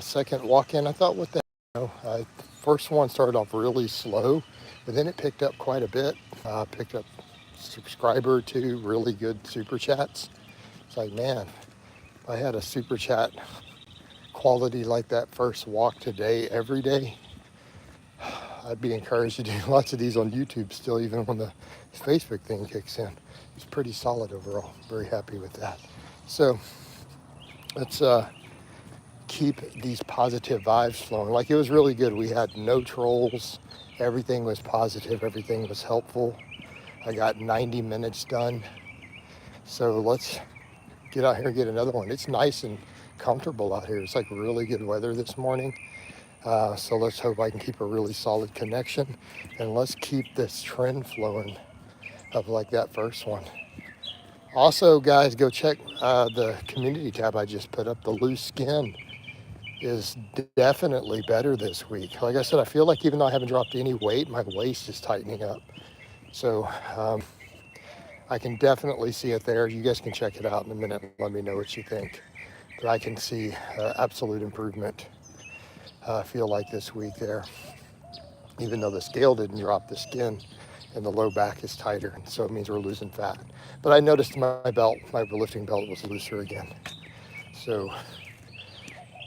Second walk in, I thought, what the hell? First one started off really slow, but then it picked up quite a bit. Picked up subscriber to really good super chats. It's like, man, if I had a super chat quality like that first walk today, every day, I'd be encouraged to do lots of these on YouTube still, even when the Facebook thing kicks in. It's pretty solid overall. Very happy with that. So let's keep these positive vibes flowing. Like, it was really good. We had no trolls. Everything was positive. Everything was helpful. I got 90 minutes done. So let's get out here and get another one. It's nice and comfortable out here. It's like really good weather this morning. So let's hope I can keep a really solid connection, and let's keep this trend flowing of like that first one. Also, guys, go check the community tab I just put up. The loose skin is definitely better this week. Like I said, I feel like even though I haven't dropped any weight, my waist is tightening up. So I can definitely see it there. You guys can check it out in a minute and let me know what you think. But I can see absolute improvement. I feel like this week there, even though the scale didn't drop, the skin and the low back is tighter, and so it means we're losing fat. But I noticed my belt, my lifting belt, was looser again. So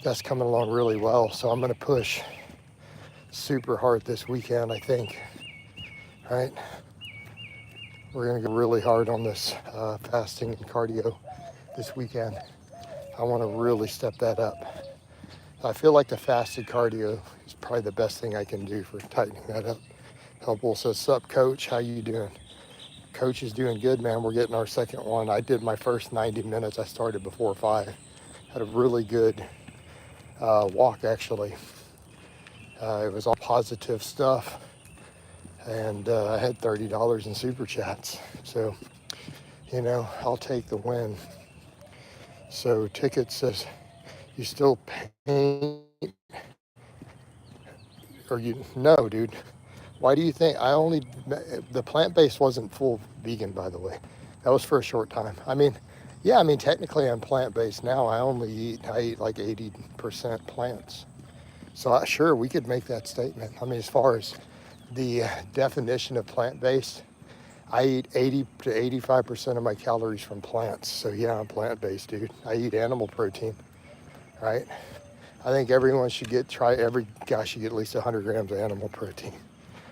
that's coming along really well. So I'm going to push super hard this weekend, I think. Right? We're going to go really hard on this fasting and cardio this weekend. I want to really step that up. I feel like the fasted cardio is probably the best thing I can do for tightening that up. Helpful says, "Sup, coach? How you doing?" Coach is doing good, man. We're getting our second one. I did my first 90 minutes. I started before 5. Had a really good walk, actually. It was all positive stuff. And I had $30 in super chats. So, you know, I'll take the win. So Ticket says, "You still paint?" Or you, no, dude. Why do you think the plant-based wasn't full vegan, by the way. That was for a short time. I mean, yeah, technically I'm plant-based now. I eat like 80% plants. So sure, we could make that statement. As far as the definition of plant-based, I eat 80 to 85% of my calories from plants. So yeah, I'm plant-based, dude. I eat animal protein, right? I think every guy should get at least 100 grams of animal protein.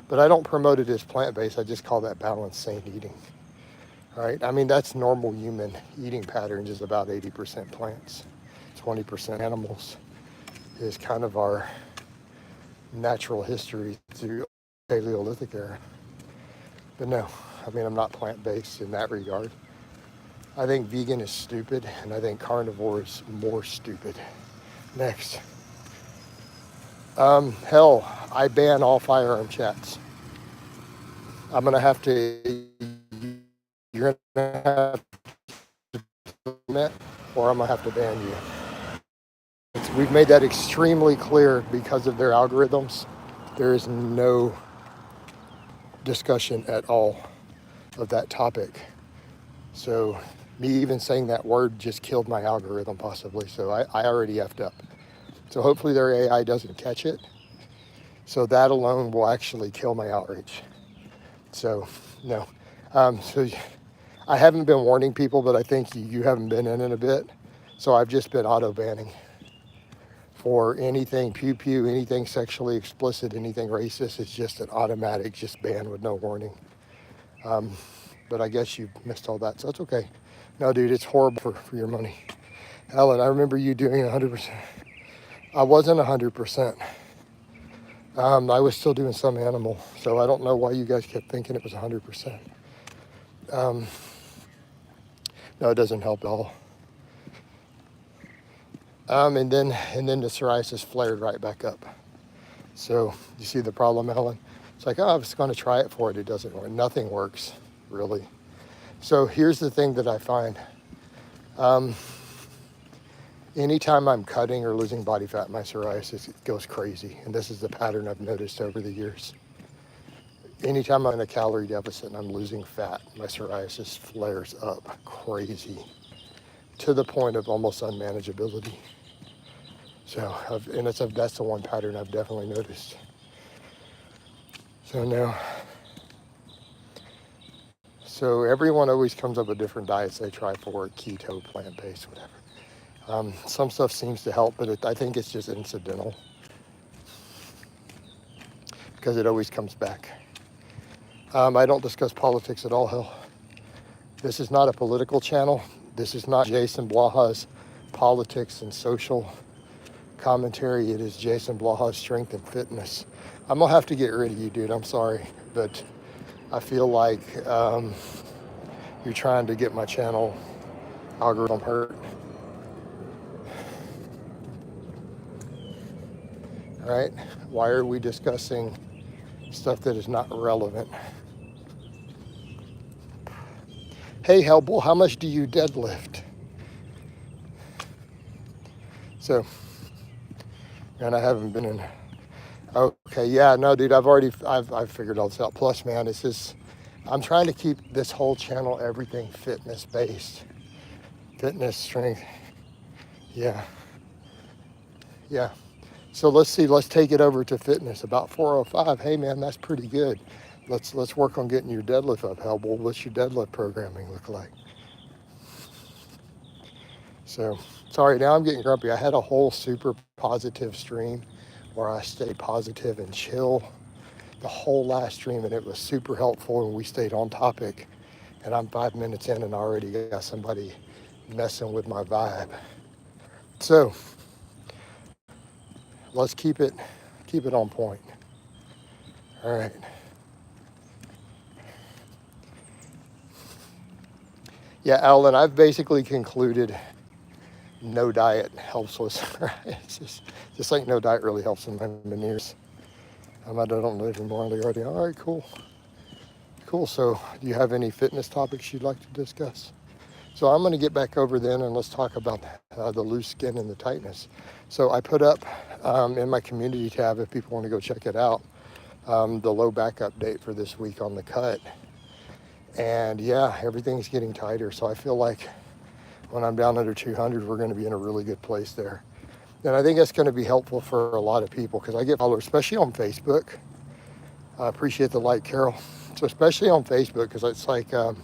But I don't promote it as plant-based. I just call that balanced, sane eating, right? That's normal human eating patterns, is about 80% plants, 20% animals is kind of our natural history through Paleolithic era. But no, I'm not plant-based in that regard. I think vegan is stupid, and I think carnivore is more stupid. Next. Hell, I ban all firearm chats. You're gonna have to admit, or I'm gonna have to ban you. We've made that extremely clear because of their algorithms. There is no discussion at all of that topic. So me even saying that word just killed my algorithm possibly. So I already effed up. So hopefully their AI doesn't catch it. So that alone will actually kill my outreach. So no. So I haven't been warning people, but I think you haven't been in a bit. So I've just been auto banning for anything pew-pew, anything sexually explicit, anything racist. It's just an automatic just ban with no warning. But I guess you missed all that, so it's okay. No, dude, it's horrible for your money. Ellen, I remember you doing 100%. I wasn't 100%. I was still doing some animal, so I don't know why you guys kept thinking it was 100%. No, it doesn't help at all. And then the psoriasis flared right back up. So you see the problem, Ellen? It's like, oh, I was going to try it for it. It doesn't work. Nothing works, really. So here's the thing that I find. Anytime I'm cutting or losing body fat, my psoriasis goes crazy. And this is the pattern I've noticed over the years. Anytime I'm in a calorie deficit and I'm losing fat, my psoriasis flares up crazy to the point of almost unmanageability. So, that's the one pattern I've definitely noticed. So now, so everyone always comes up with different diets they try for it, keto, plant-based, whatever. Some stuff seems to help, but I think it's just incidental because it always comes back. I don't discuss politics at all, hell. This is not a political channel. This is not Jason Blaha's politics and social commentary. It is Jason Blaha's strength and fitness. I'm gonna have to get rid of you, dude. I'm sorry, but I feel like you're trying to get my channel algorithm hurt. All right? Why are we discussing stuff that is not relevant? Hey, Hellbull, how much do you deadlift? So, and I haven't been in. Okay, yeah, no, dude, I've figured all this out. Plus, man, it's just, I'm trying to keep this whole channel, everything fitness based. Fitness, strength. Yeah. Yeah. So let's take it over to fitness. About 405. Hey, man, that's pretty good. Let's work on getting your deadlift up, Hellbull. What's your deadlift programming look like? So, sorry, now I'm getting grumpy. I had a whole super positive stream where I stayed positive and chill the whole last stream, and it was super helpful, and we stayed on topic. And I'm 5 minutes in and already got somebody messing with my vibe. So, let's keep it on point. All right. Yeah, Alan, I've basically concluded no diet helps with, it's just like no diet really helps in my veneers. I don't live in morally already. All right, cool. So do you have any fitness topics you'd like to discuss? So I'm going to get back over then and let's talk about the loose skin and the tightness. So I put up in my community tab, if people want to go check it out, the low back update for this week on the cut. And yeah, everything's getting tighter. So I feel like when I'm down under 200, we're going to be in a really good place there. And I think that's going to be helpful for a lot of people because I get followers, especially on Facebook. I appreciate the like, Carol. So especially on Facebook, because it's like a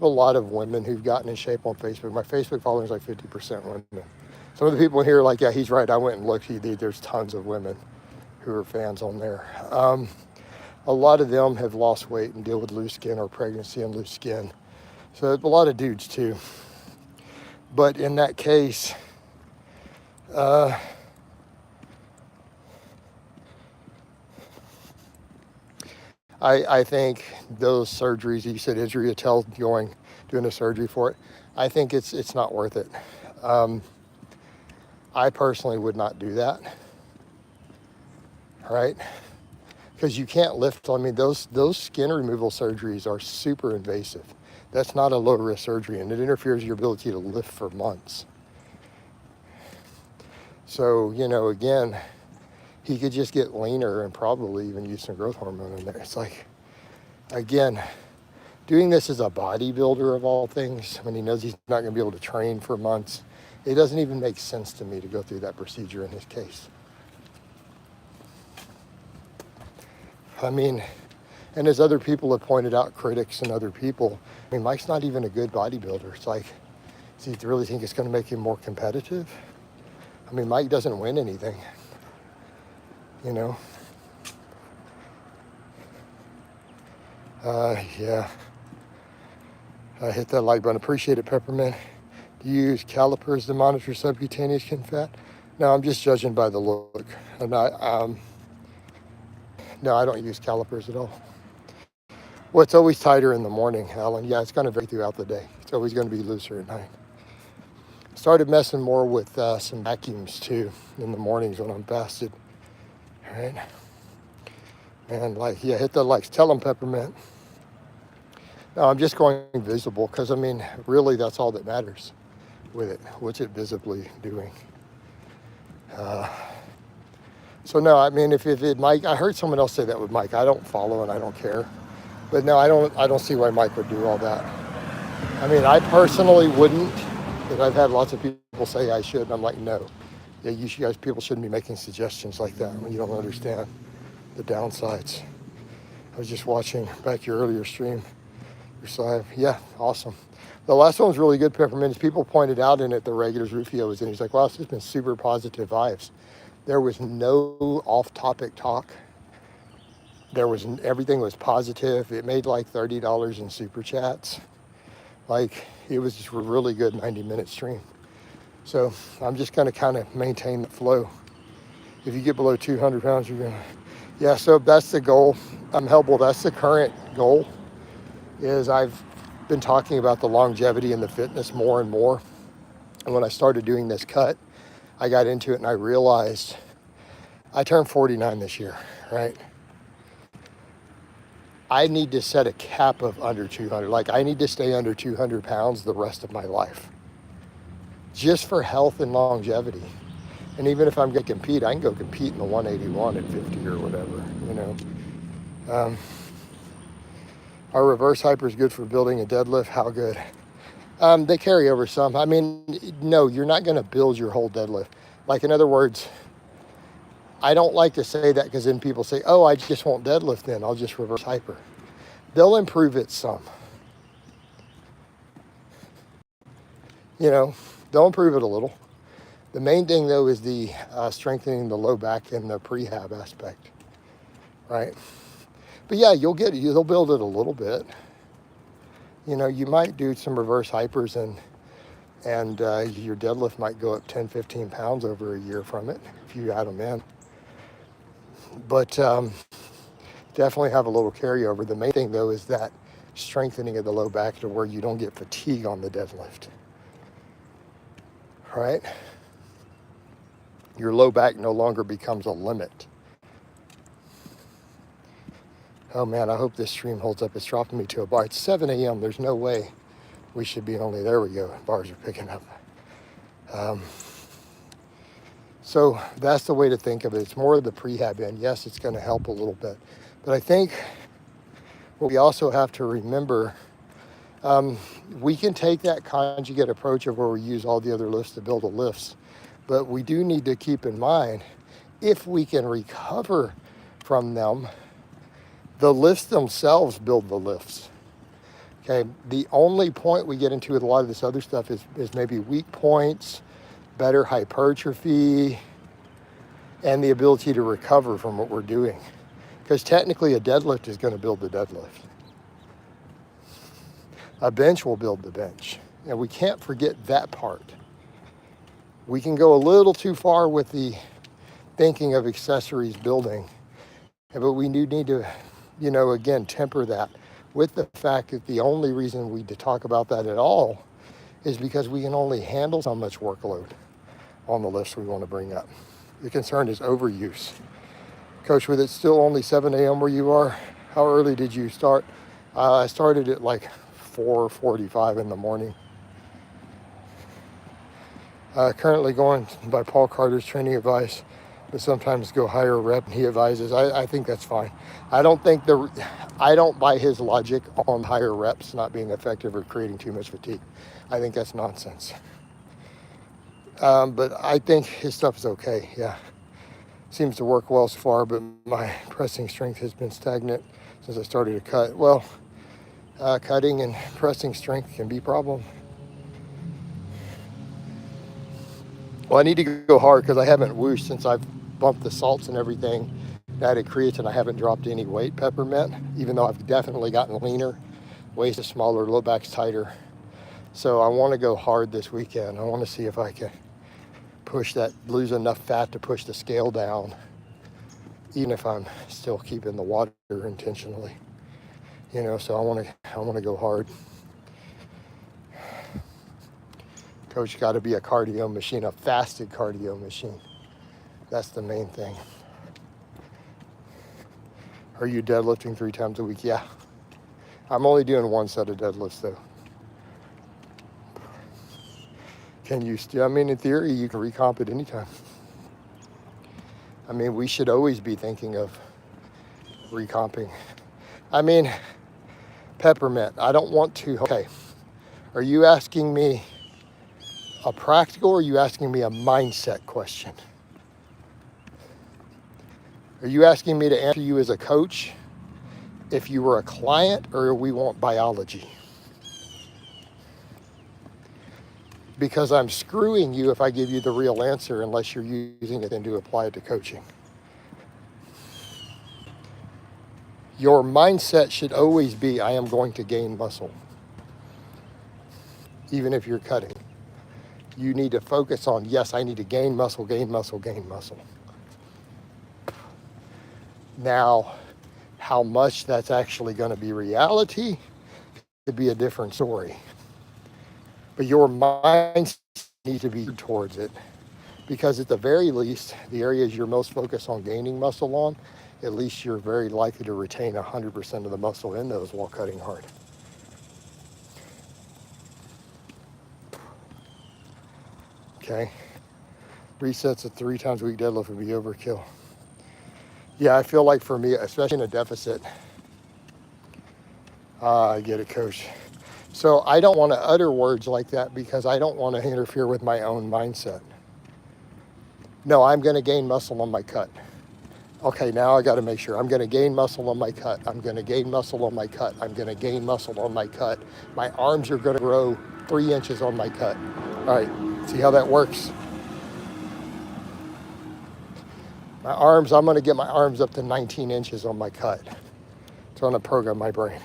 lot of women who've gotten in shape on Facebook. My Facebook following is like 50% women. Some of the people in here are like, yeah, he's right. I went and looked. There's tons of women who are fans on there. A lot of them have lost weight and deal with loose skin or pregnancy and loose skin. So a lot of dudes too. But in that case, I think those surgeries, you said Israel Tell doing a surgery for it, I think it's not worth it. I personally would not do that, right? Because you can't lift. I mean, those skin removal surgeries are super invasive. That's not a low risk surgery, and it interferes with your ability to lift for months. So, again, he could just get leaner and probably even use some growth hormone in there. It's like, again, doing this as a bodybuilder of all things, when he knows he's not going to be able to train for months, it doesn't even make sense to me to go through that procedure in his case. I mean, and as other people have pointed out, critics and other people, I mean, Mike's not even a good bodybuilder. It's like, does he really think it's going to make him more competitive? I mean, Mike doesn't win anything, Yeah. I hit that like button. Appreciate it, Peppermint. Do you use calipers to monitor subcutaneous skin fat? No, I'm just judging by the look. No, I don't use calipers at all. Well, it's always tighter in the morning, Alan. Yeah, it's going to vary throughout the day. It's always going to be looser at night. Started messing more with some vacuums too in the mornings when I'm fasted. All right. And hit the likes. Tell them, Peppermint. No, I'm just going visible because, I mean, really that's all that matters with it. What's it visibly doing? So no, I mean, if Mike, I heard someone else say that with Mike. I don't follow and I don't care. But no, I don't see why Mike would do all that. I mean, I personally wouldn't, but I've had lots of people say I should, and I'm like, no. Yeah, people shouldn't be making suggestions like that when you don't understand the downsides. I was just watching back your earlier stream. Yeah, awesome. The last one was really good, Peppermint. People pointed out in it the regulars Rufio was in. He's like, wow, this has been super positive vibes. There was no off-topic talk. Everything was positive. It made like $30 in super chats. Like, it was just a really good 90-minute stream. So I'm just going to kind of maintain the flow. If you get below 200 pounds, you're going to, yeah, so that's the goal. Helpful. That's the current goal, is I've been talking about the longevity and the fitness more and more. And when I started doing this cut, I got into it and I realized I turned 49 this year, right? I need to set a cap of under 200. Like, I need to stay under 200 pounds the rest of my life, just for health and longevity. And even if I'm going to compete, I can go compete in the 181 at 50 or whatever, you know. Our reverse hyper is good for building a deadlift. How good? They carry over some. I mean, no, you're not going to build your whole deadlift. Like, in other words, I don't like to say that, because then people say, oh, I just won't deadlift then. I'll just reverse hyper. They'll improve it some. You know, they'll improve it a little. The main thing, though, is the strengthening the low back and the prehab aspect, right? But yeah, they'll build it a little bit. You know, you might do some reverse hypers and your deadlift might go up 10, 15 pounds over a year from it if you add them in. But definitely have a little carryover. The main thing, though, is that strengthening of the low back to where you don't get fatigue on the deadlift, right? Your low back no longer becomes a limit. Oh man, I hope this stream holds up. It's dropping me to a bar. It's 7 a.m. There's no way we should be only, there we go. Bars are picking up. So that's the way to think of it. It's more of the prehab end. Yes, it's going to help a little bit. But I think what we also have to remember, we can take that conjugate approach of where we use all the other lifts to build the lifts. But we do need to keep in mind, if we can recover from them, the lifts themselves build the lifts. Okay, the only point we get into with a lot of this other stuff is maybe weak points, better hypertrophy, and the ability to recover from what we're doing. Because technically a deadlift is going to build the deadlift. A bench will build the bench. And we can't forget that part. We can go a little too far with the thinking of accessories building, but we do need to, you know, again, temper that with the fact that the only reason we talk about that at all is because we can only handle so much workload on the lifts we want to bring up. The concern is overuse. Coach, with it still only 7 a.m. where you are, how early did you start? I started at like 4:45 in the morning. Currently going by Paul Carter's training advice, but sometimes go higher rep, and he advises. I think that's fine. I don't buy his logic on higher reps not being effective or creating too much fatigue. I think that's nonsense. But I think his stuff is okay, yeah. Seems to work well so far, but my pressing strength has been stagnant since I started to cut. Well, cutting and pressing strength can be a problem. Well, I need to go hard because I haven't whooshed since I've bumped the salts and everything. Added creatine, I haven't dropped any weight, Peppermint, even though I've definitely gotten leaner. Waist is smaller, low back's tighter. So I want to go hard this weekend. I want to see if I can lose enough fat to push the scale down, even if I'm still keeping the water intentionally. You know, so I want to go hard. Coach, got to be a cardio machine, a fasted cardio machine. That's the main thing. Are you deadlifting 3 times a week? Yeah. I'm only doing 1 set of deadlifts though. Can you still, I mean, in theory, you can recomp at any time. I mean, we should always be thinking of recomping. I mean, Peppermint, I don't want to, okay. Are you asking me, a practical, or are you asking me a mindset question? Are you asking me to answer you as a coach if you were a client, or we want biology? Because I'm screwing you if I give you the real answer unless you're using it then to apply it to coaching. Your mindset should always be, I am going to gain muscle. Even if you're cutting. You need to focus on, yes, I need to gain muscle, gain muscle, gain muscle. Now, how much that's actually going to be reality could be a different story. But your mind needs to be towards it, because at the very least, the areas you're most focused on gaining muscle on, at least you're very likely to retain 100% of the muscle in those while cutting hard. Okay? Resets at 3 times a week deadlift would be overkill. Yeah, I feel like for me, especially in a deficit, I get it, coach. So I don't want to utter words like that because I don't want to interfere with my own mindset. No, I'm going to gain muscle on my cut. Okay, now I got to make sure. I'm going to gain muscle on my cut. I'm going to gain muscle on my cut. I'm going to gain muscle on my cut. My arms are going to grow 3 inches on my cut. All right, see how that works? My arms, I'm going to get my arms up to 19 inches on my cut. It's going to program my brain.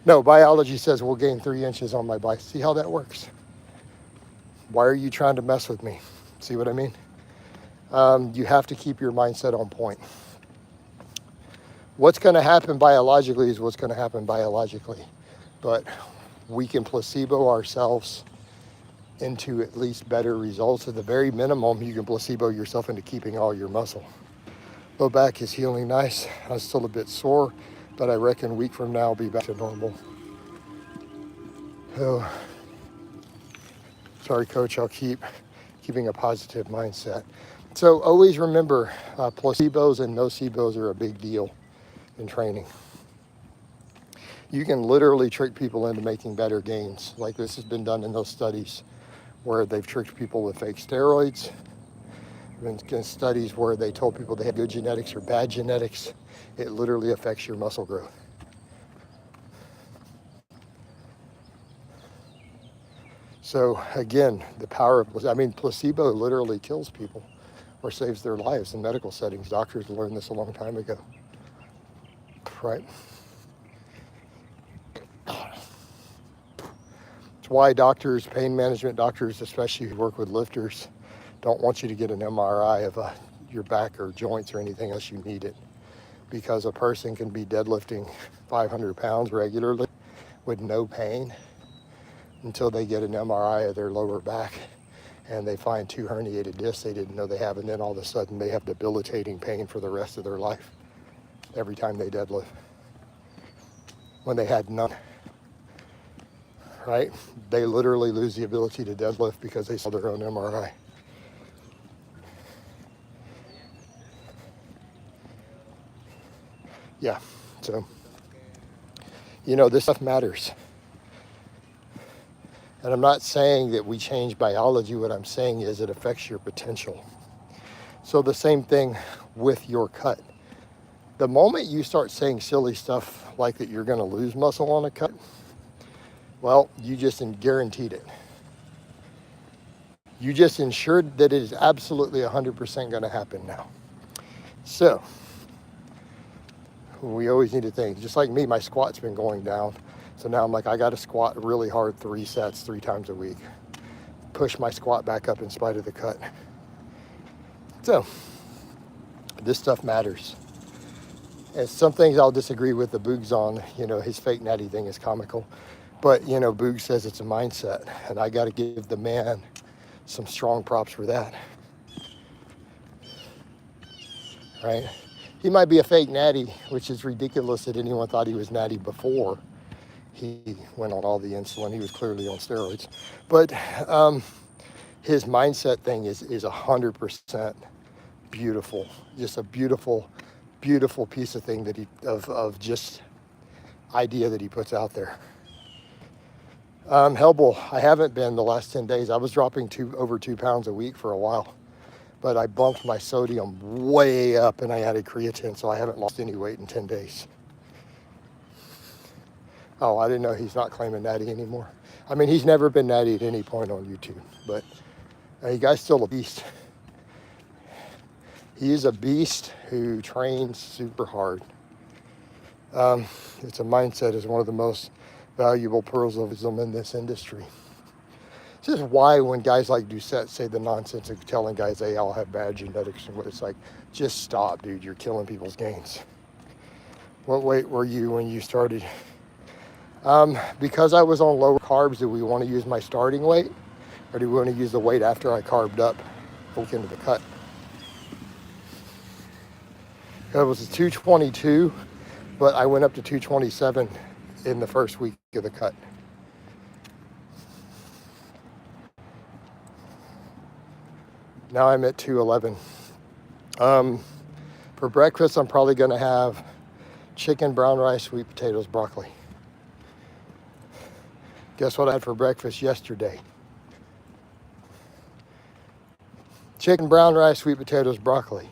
No, biology says we'll gain 3 inches on my bike. See how that works? Why are you trying to mess with me? See what I mean? You have to keep your mindset on point. What's going to happen biologically is what's going to happen biologically. But we can placebo ourselves into at least better results. At the very minimum, you can placebo yourself into keeping all your muscle. Low back is healing nice. I'm still a bit sore, but I reckon a week from now I'll be back to normal. Oh, sorry, coach, I'll keeping a positive mindset. So always remember, placebos and nocebos are a big deal in training. You can literally trick people into making better gains. Like this has been done in those studies where they've tricked people with fake steroids. In studies where they told people they had good genetics or bad genetics. It literally affects your muscle growth. So again, the power of, placebo literally kills people or saves their lives in medical settings. Doctors learned this a long time ago, right? It's why doctors, pain management doctors, especially who work with lifters, don't want you to get an MRI of your back or joints or anything else you need it. Because a person can be deadlifting 500 pounds regularly with no pain until they get an MRI of their lower back and they find 2 herniated discs they didn't know they have, and then all of a sudden they have debilitating pain for the rest of their life every time they deadlift when they had none. Right? They literally lose the ability to deadlift because they saw their own MRI. Yeah, so, this stuff matters. And I'm not saying that we change biology. What I'm saying is it affects your potential. So the same thing with your cut. The moment you start saying silly stuff like that you're going to lose muscle on a cut, well, you just guaranteed it. You just ensured that it is absolutely 100% going to happen now. So we always need to think, just like me, my squat's been going down. So now I'm like, I got to squat really hard 3 sets 3 times a week. Push my squat back up in spite of the cut. So this stuff matters. And some things I'll disagree with the Boogs on, his fake natty thing is comical. But, Boog says it's a mindset. And I got to give the man some strong props for that. Right? He might be a fake natty, which is ridiculous that anyone thought he was natty before he went on all the insulin. He was clearly on steroids. But his mindset thing is 100% beautiful. Just a beautiful, beautiful piece of thing that of just idea that he puts out there. Hellbull, I haven't been the last 10 days. I was dropping over 2 pounds a week for a while, but I bumped my sodium way up and I added creatine, so I haven't lost any weight in 10 days. Oh, I didn't know he's not claiming natty anymore. I mean, he's never been natty at any point on YouTube, but the guy's still a beast. He is a beast who trains super hard. It's a mindset is one of the most valuable pearls of wisdom in this industry. This is why when guys like Doucette say the nonsense of telling guys they all have bad genetics and what it's like, just stop, dude. You're killing people's gains. What weight were you when you started? Because I was on lower carbs, do we want to use my starting weight or do we want to use the weight after I carved up, hook into the cut? It was a 222, but I went up to 227 in the first week of the cut. Now I'm at 211. For breakfast, I'm probably going to have chicken, brown rice, sweet potatoes, broccoli. Guess what I had for breakfast yesterday? Chicken, brown rice, sweet potatoes, broccoli.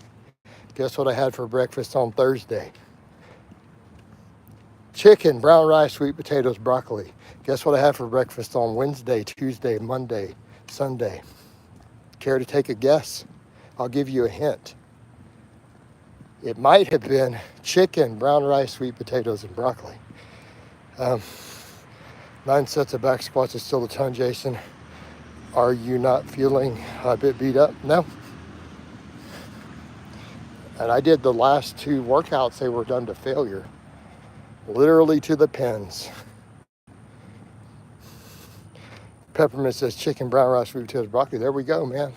Guess what I had for breakfast on Thursday? Chicken, brown rice, sweet potatoes, broccoli. Guess what I had for breakfast on Wednesday, Tuesday, Monday, Sunday? Care to take a guess? I'll give you a hint. It might have been chicken, brown rice, sweet potatoes, and broccoli. 9 sets of back squats is still a ton, Jason. Are you not feeling a bit beat up? No. And I did the last 2 workouts, they were done to failure. Literally to the pins. Peppermint says chicken, brown rice, sweet potatoes, broccoli. There we go, man.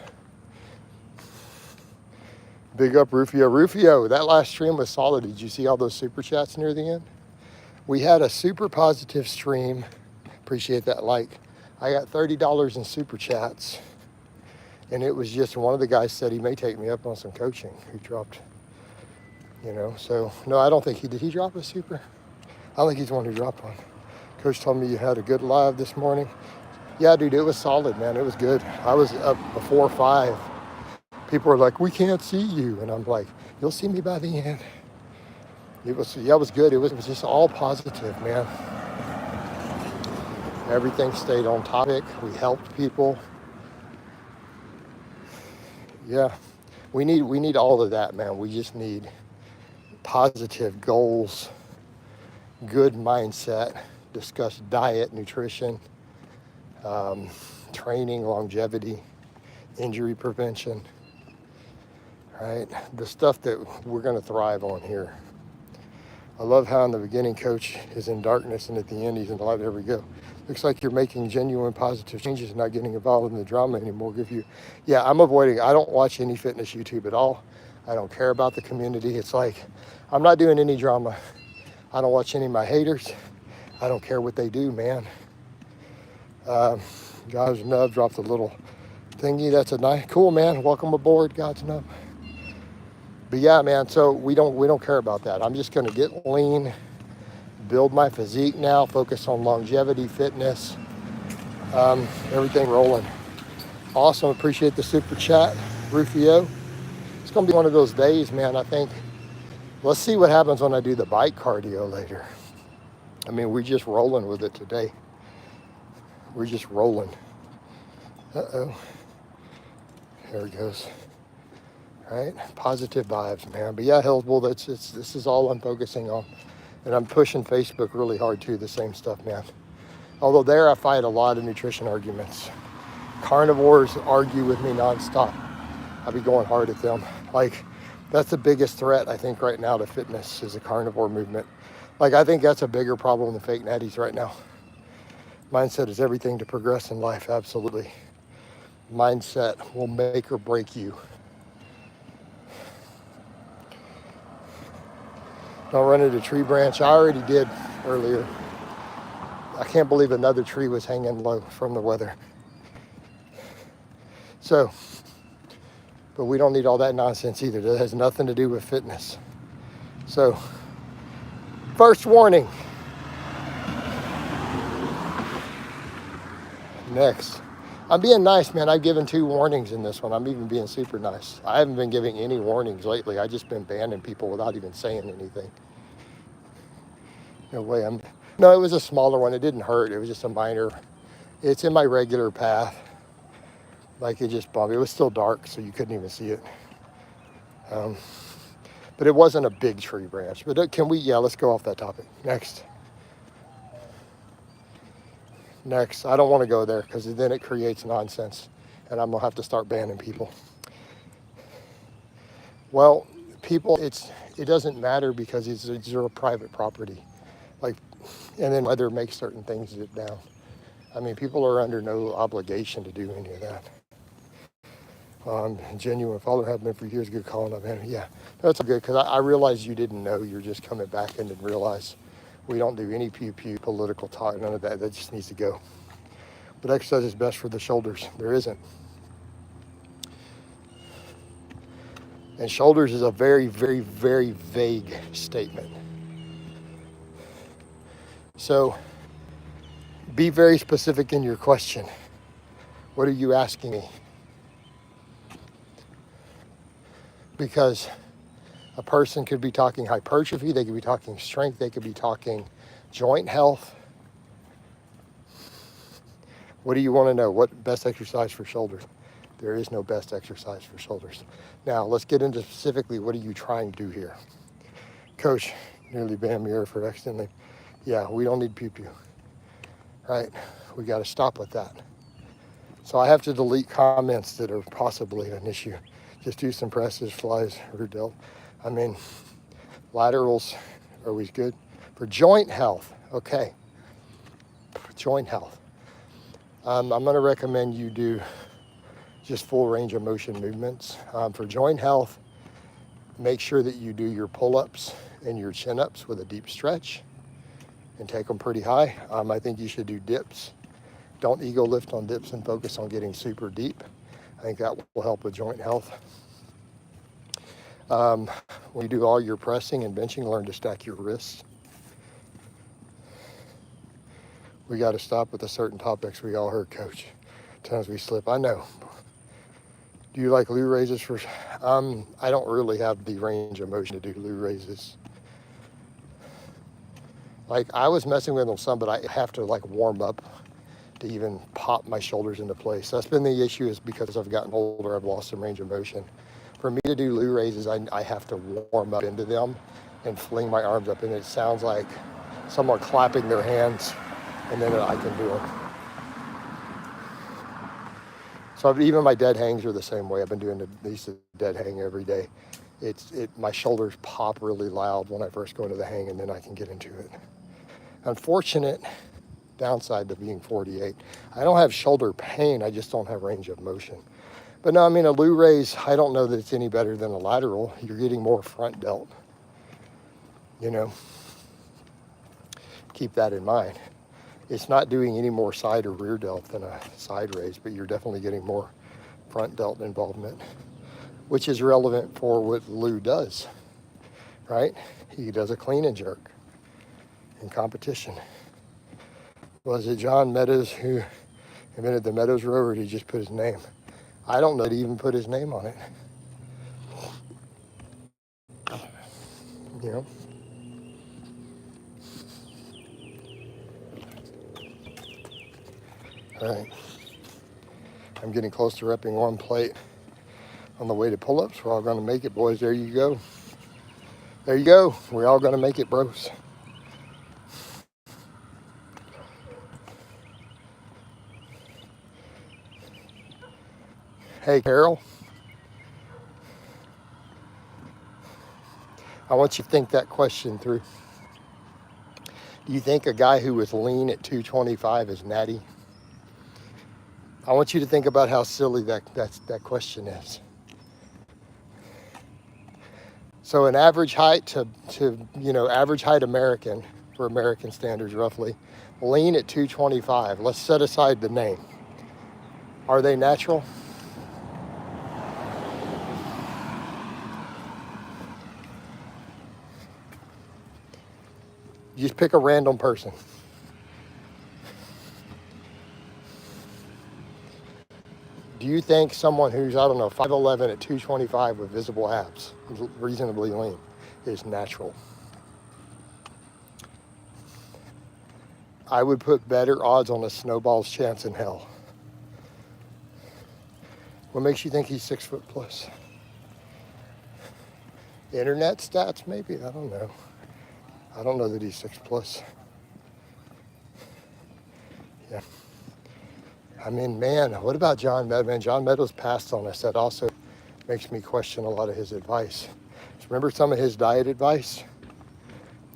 Big up Rufio. Rufio, that last stream was solid. Did you see all those super chats near the end? We had a super positive stream. Appreciate that like. I got $30 in super chats. And it was just one of the guys said he may take me up on some coaching. He dropped, so no, I don't think he did. He drop a super? I don't think he's the one who dropped one. Coach told me you had a good live this morning. Yeah, dude, it was solid, man. It was good. I was up before 5. People were like, we can't see you. And I'm like, you'll see me by the end. It was good. It was just all positive, man. Everything stayed on topic. We helped people. Yeah, we need all of that, man. We just need positive goals, good mindset, discuss diet, nutrition, training, longevity, injury prevention, right? The stuff that we're going to thrive on here. I love how in the beginning coach is in darkness and at the end he's in the light. There we go. Looks like you're making genuine positive changes and not getting involved in the drama anymore. I'm avoiding. I don't watch any fitness YouTube at all. I don't care about the community. It's like, I'm not doing any drama. I don't watch any of my haters. I don't care what they do, man. God's Nub dropped a little thingy. That's a nice, cool, man. Welcome aboard, God's Nub. But yeah, man, so we don't care about that. I'm just gonna get lean, build my physique now, focus on longevity, fitness, everything rolling. Awesome, appreciate the super chat, Rufio. It's gonna be one of those days, man, I think. Let's see what happens when I do the bike cardio later. I mean, we're just rolling with it today. We're just rolling. Uh-oh. There it goes. All right, positive vibes, man. But yeah, Hillsbull, this is all I'm focusing on. And I'm pushing Facebook really hard too, the same stuff, man. Although there I fight a lot of nutrition arguments. Carnivores argue with me nonstop. I'll be going hard at them. Like, that's the biggest threat, I think, right now to fitness is the carnivore movement. Like, I think that's a bigger problem than fake natties right now. Mindset is everything to progress in life, absolutely. Mindset will make or break you. Don't run into a tree branch. I already did earlier. I can't believe another tree was hanging low from the weather. So, but we don't need all that nonsense either. That has nothing to do with fitness. So, first warning. Next. I'm being nice, man. I've given 2 warnings in this one. I'm even being super nice. I haven't been giving any warnings lately. I've just been banning people without even saying anything. No way. No, it was a smaller one. It didn't hurt. It was just a minor. It's in my regular path. Like it just bumped. It was still dark, so you couldn't even see it. But it wasn't a big tree branch. But let's go off that topic. Next. I don't want to go there because then it creates nonsense and I'm going to have to start banning people. Well, people, it doesn't matter because it's your private property. Like, and then whether make certain things down. I mean, people are under no obligation to do any of that. Genuine follower, have been for years, good calling up, man. Yeah, that's good because I realize you didn't know. You're just coming back and didn't realize we don't do any pew-pew political talk, none of that. That just needs to go. But exercise is best for the shoulders. There isn't. And shoulders is a very, very, very vague statement. So be very specific in your question. What are you asking me? Because a person could be talking hypertrophy, they could be talking strength, they could be talking joint health. What do you want to know? What best exercise for shoulders? There is no best exercise for shoulders. Now, let's get into specifically what are you trying to do here? Coach, nearly banned me for accidentally. Yeah, we don't need pew-pew, right? We got to stop with that. So I have to delete comments that are possibly an issue. Just do some presses, flies, root delt. I mean, laterals are always good. For joint health, okay. For joint health. I'm going to recommend you do just full range of motion movements. For joint health, make sure that you do your pull-ups and your chin-ups with a deep stretch and take them pretty high. I think you should do dips. Don't ego lift on dips and focus on getting super deep. I think that will help with joint health. When you do all your pressing and benching, learn to stack your wrists. We got to stop with the certain topics we all heard, Coach. Times we slip. I know. Do you like loo raises for? I don't really have the range of motion to do loo raises. Like I was messing with them some, but I have to like warm up to even pop my shoulders into place. That's been the issue is because I've gotten older, I've lost some range of motion. For me to do loo raises, I have to warm up into them and fling my arms up, and it sounds like someone clapping their hands, and then I can do them. So even my dead hangs are the same way. I've been doing these dead hang every day. My shoulders pop really loud when I first go into the hang, and then I can get into it. Unfortunate downside to being 48. I don't have shoulder pain, I just don't have range of motion. But no, I mean, a loo raise, I don't know that it's any better than a lateral. You're getting more front delt, you know. Keep that in mind. It's not doing any more side or rear delt than a side raise, but you're definitely getting more front delt involvement, which is relevant for what Lou does, right? He does a clean and jerk in competition. Was it John Meadows who invented the Meadows rower, or did he just put his name? I don't know that he even put his name on it. You know? All right. I'm getting close to repping one plate on the way to pull-ups. We're all going to make it, boys. There you go. There you go. We're all going to make it, bros. Hey, Carol. I want you to think that question through. Do you think a guy who was lean at 225 is natty? I want you to think about how silly that question is. So an average height to average height American, for American standards roughly, lean at 225. Let's set aside the name. Are they natural? You just pick a random person. Do you think someone who's, I don't know, 5'11" at 225 with visible abs, reasonably lean, is natural? I would put better odds on a snowball's chance in hell. What makes you think he's 6 foot plus? Internet stats, maybe? I don't know. I don't know that he's 6 plus. Yeah. I mean, man, what about John Meadows? Man, John Meadows passed on us. That also makes me question a lot of his advice. Remember some of his diet advice?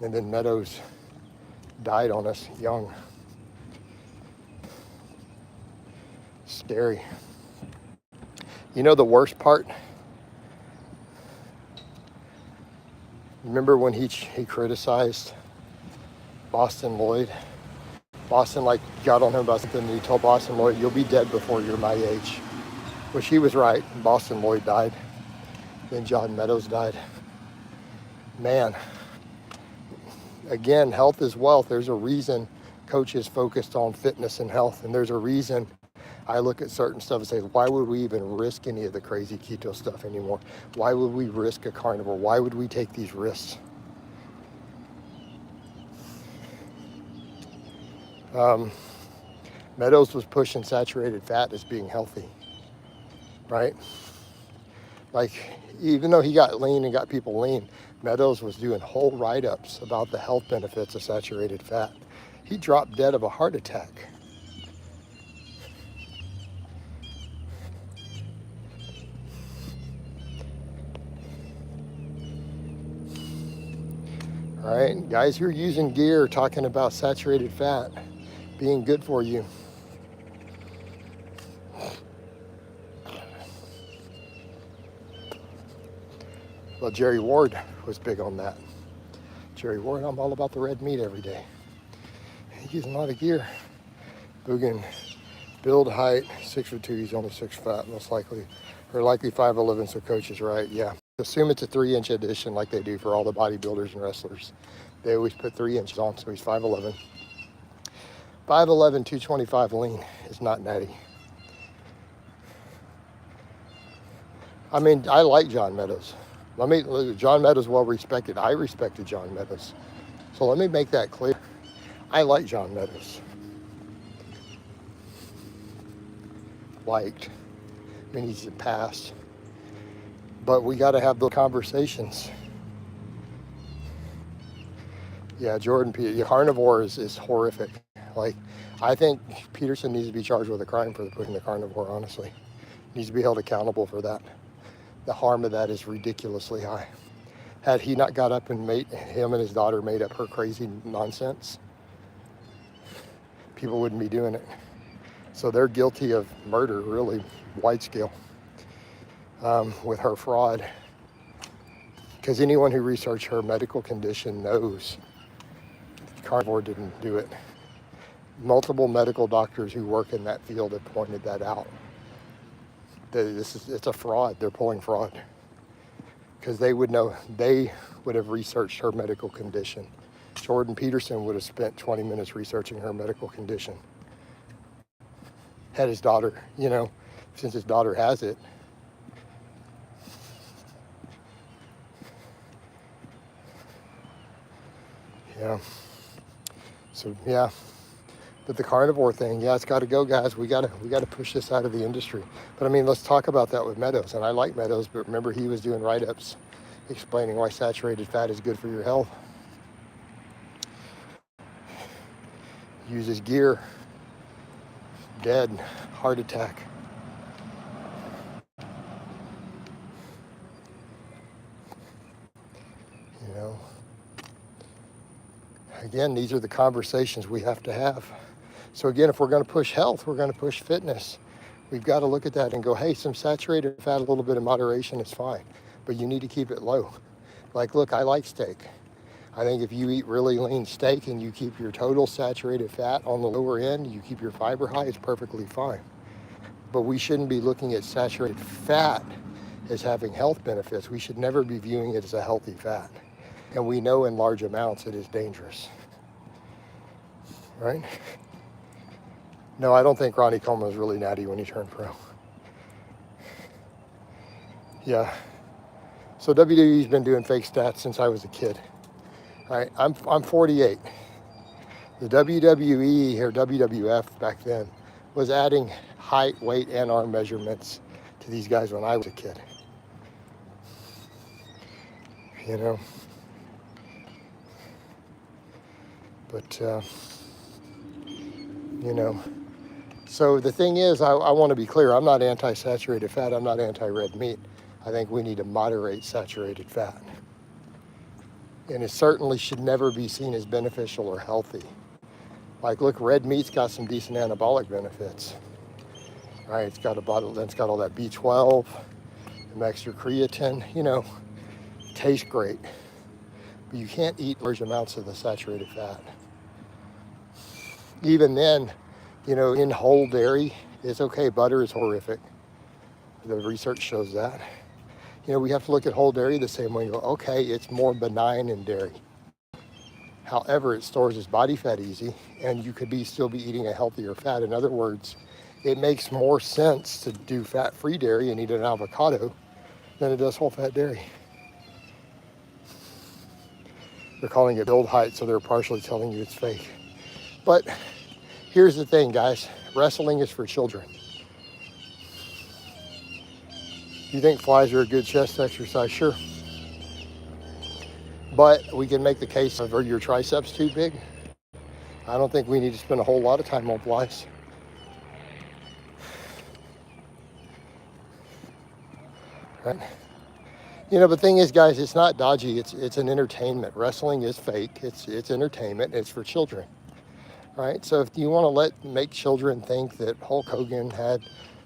And then Meadows died on us young. Scary. You know the worst part? Remember when he criticized Boston Lloyd? Boston got on him about something, and he told Boston Lloyd, "You'll be dead before you're my age." Which he was right. Boston Lloyd died. Then John Meadows died. Man, again, health is wealth. There's a reason coaches focused on fitness and health, and there's a reason I look at certain stuff and say, why would we even risk any of the crazy keto stuff anymore? Why would we risk a carnivore? Why would we take these risks? Meadows was pushing saturated fat as being healthy, right? Even though he got lean and got people lean, Meadows was doing whole write-ups about the health benefits of saturated fat. He dropped dead of a heart attack. All right, guys who are using gear talking about saturated fat being good for you. Well, Jerry Ward was big on that. Jerry Ward, I'm all about the red meat every day. He's using a lot of gear. Boogan, build height, 6'2", he's only 6'5", most likely. Or likely 5'11", so coach is right, yeah. Assume it's a 3-inch addition like they do for all the bodybuilders and wrestlers. They always put 3 inches on, so he's 5'11". 5'11", 225 lean is not natty. I mean, I like John Meadows. John Meadows well respected. I respected John Meadows. So let me make that clear. I like John Meadows. Liked. I mean, he's passed. But we got to have those conversations. Yeah, Jordan Peterson, carnivore is horrific. I think Peterson needs to be charged with a crime for pushing the carnivore, honestly. Needs to be held accountable for that. The harm of that is ridiculously high. Had he not got up and him and his daughter made up her crazy nonsense, people wouldn't be doing it. So they're guilty of murder, really, wide scale, with her fraud. Because anyone who researched her medical condition knows carnivore didn't do it. Multiple medical doctors who work in that field have pointed that out. It's a fraud. They're pulling fraud. Because they would know, they would have researched her medical condition. Jordan Peterson would have spent 20 minutes researching her medical condition. Had his daughter, since his daughter has it. Yeah. So, yeah. But the carnivore thing, it's got to go, guys. We got to push this out of the industry. But I mean, let's talk about that with Meadows. And I like Meadows, but remember he was doing write-ups explaining why saturated fat is good for your health. Uses gear, dead, heart attack. Again, these are the conversations we have to have. So again, if we're going to push health, we're going to push fitness. We've got to look at that and go, hey, some saturated fat, a little bit of moderation is fine, but you need to keep it low. Look, I like steak. I think if you eat really lean steak and you keep your total saturated fat on the lower end, you keep your fiber high, it's perfectly fine. But we shouldn't be looking at saturated fat as having health benefits. We should never be viewing it as a healthy fat. And we know in large amounts it is dangerous, right? No, I don't think Ronnie Coleman was really natty when he turned pro. Yeah. So WWE's been doing fake stats since I was a kid. All right, I'm 48. The WWE or WWF back then was adding height, weight, and arm measurements to these guys when I was a kid. You know, but you know. So the thing is, I want to be clear. I'm not anti-saturated fat. I'm not anti-red meat. I think we need to moderate saturated fat. And it certainly should never be seen as beneficial or healthy. Like, look, red meat's got some decent anabolic benefits. Right? It's got all that B12, some extra creatine. You know, tastes great. But you can't eat large amounts of the saturated fat. Even then, you know, in whole dairy, it's okay. Butter is horrific. The research shows that. You know, we have to look at whole dairy the same way and go, okay, it's more benign in dairy. However, it stores its body fat easy, and you could still be eating a healthier fat. In other words, it makes more sense to do fat-free dairy and eat an avocado than it does whole-fat dairy. They're calling it build height, so they're partially telling you it's fake. But here's the thing, guys. Wrestling is for children. You think flies are a good chest exercise? Sure. But we can make the case of, are your triceps too big? I don't think we need to spend a whole lot of time on flies. Right? You know, the thing is, guys, it's not dodgy. It's an entertainment. Wrestling is fake. It's entertainment. It's for children. Right? So if you want to make children think that Hulk Hogan had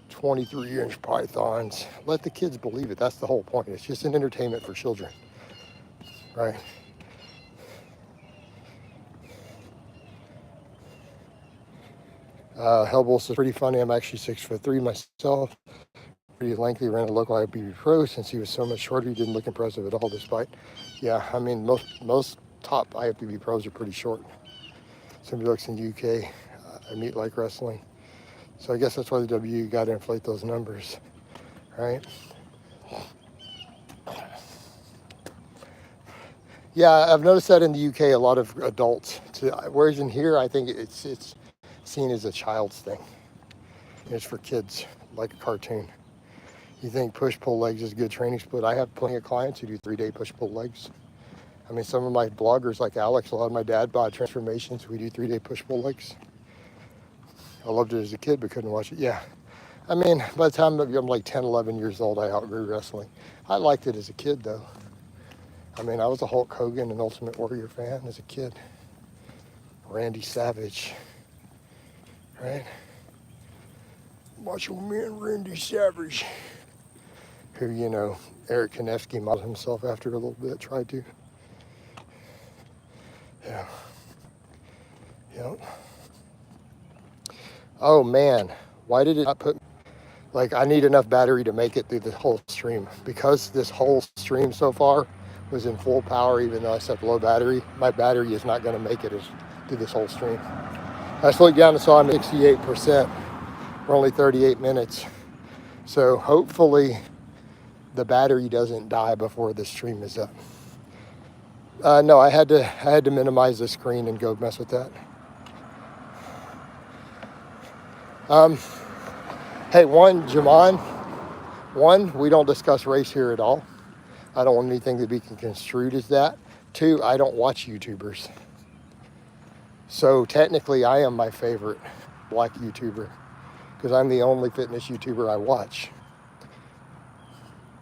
23-inch pythons, let the kids believe it. That's the whole point. It's just an entertainment for children. Right? Hellbull says, pretty funny. I'm actually 6'3" myself. Pretty lengthy. Ran a local IFBB pro. Since he was so much shorter, he didn't look impressive at all, despite. Yeah, I mean, most top IFBB pros are pretty short. Somebody looks in the UK, I meet like wrestling. So I guess that's why the W got to inflate those numbers, right? Yeah, I've noticed that in the UK, a lot of adults. Whereas in here, I think it's seen as a child's thing. It's for kids, like a cartoon. You think push-pull legs is a good training split? I have plenty of clients who do 3-day push-pull legs. I mean, some of my bloggers like Alex, a lot of my dad bod transformations, we do 3-day push-pull legs. I loved it as a kid, but couldn't watch it. Yeah. I mean, by the time I'm like 10, 11 years old, I outgrew wrestling. I liked it as a kid, though. I mean, I was a Hulk Hogan and Ultimate Warrior fan as a kid. Randy Savage, right? Macho Man Randy Savage, who, you know, Eric Kanefsky modeled himself after a little bit, tried to. Yeah. Yep. Oh, man. Why did it not put... Like, I need enough battery to make it through the whole stream. Because this whole stream so far was in full power, even though I set low battery, my battery is not going to make it through this whole stream. I slowed down and saw I'm at 68%. We're only 38 minutes. So hopefully the battery doesn't die before the stream is up. No, I had to minimize the screen and go mess with that. Hey, Jamon, we don't discuss race here at all. I don't want anything to be construed as that. 2, I don't watch YouTubers. So technically, I am my favorite black YouTuber because I'm the only fitness YouTuber I watch,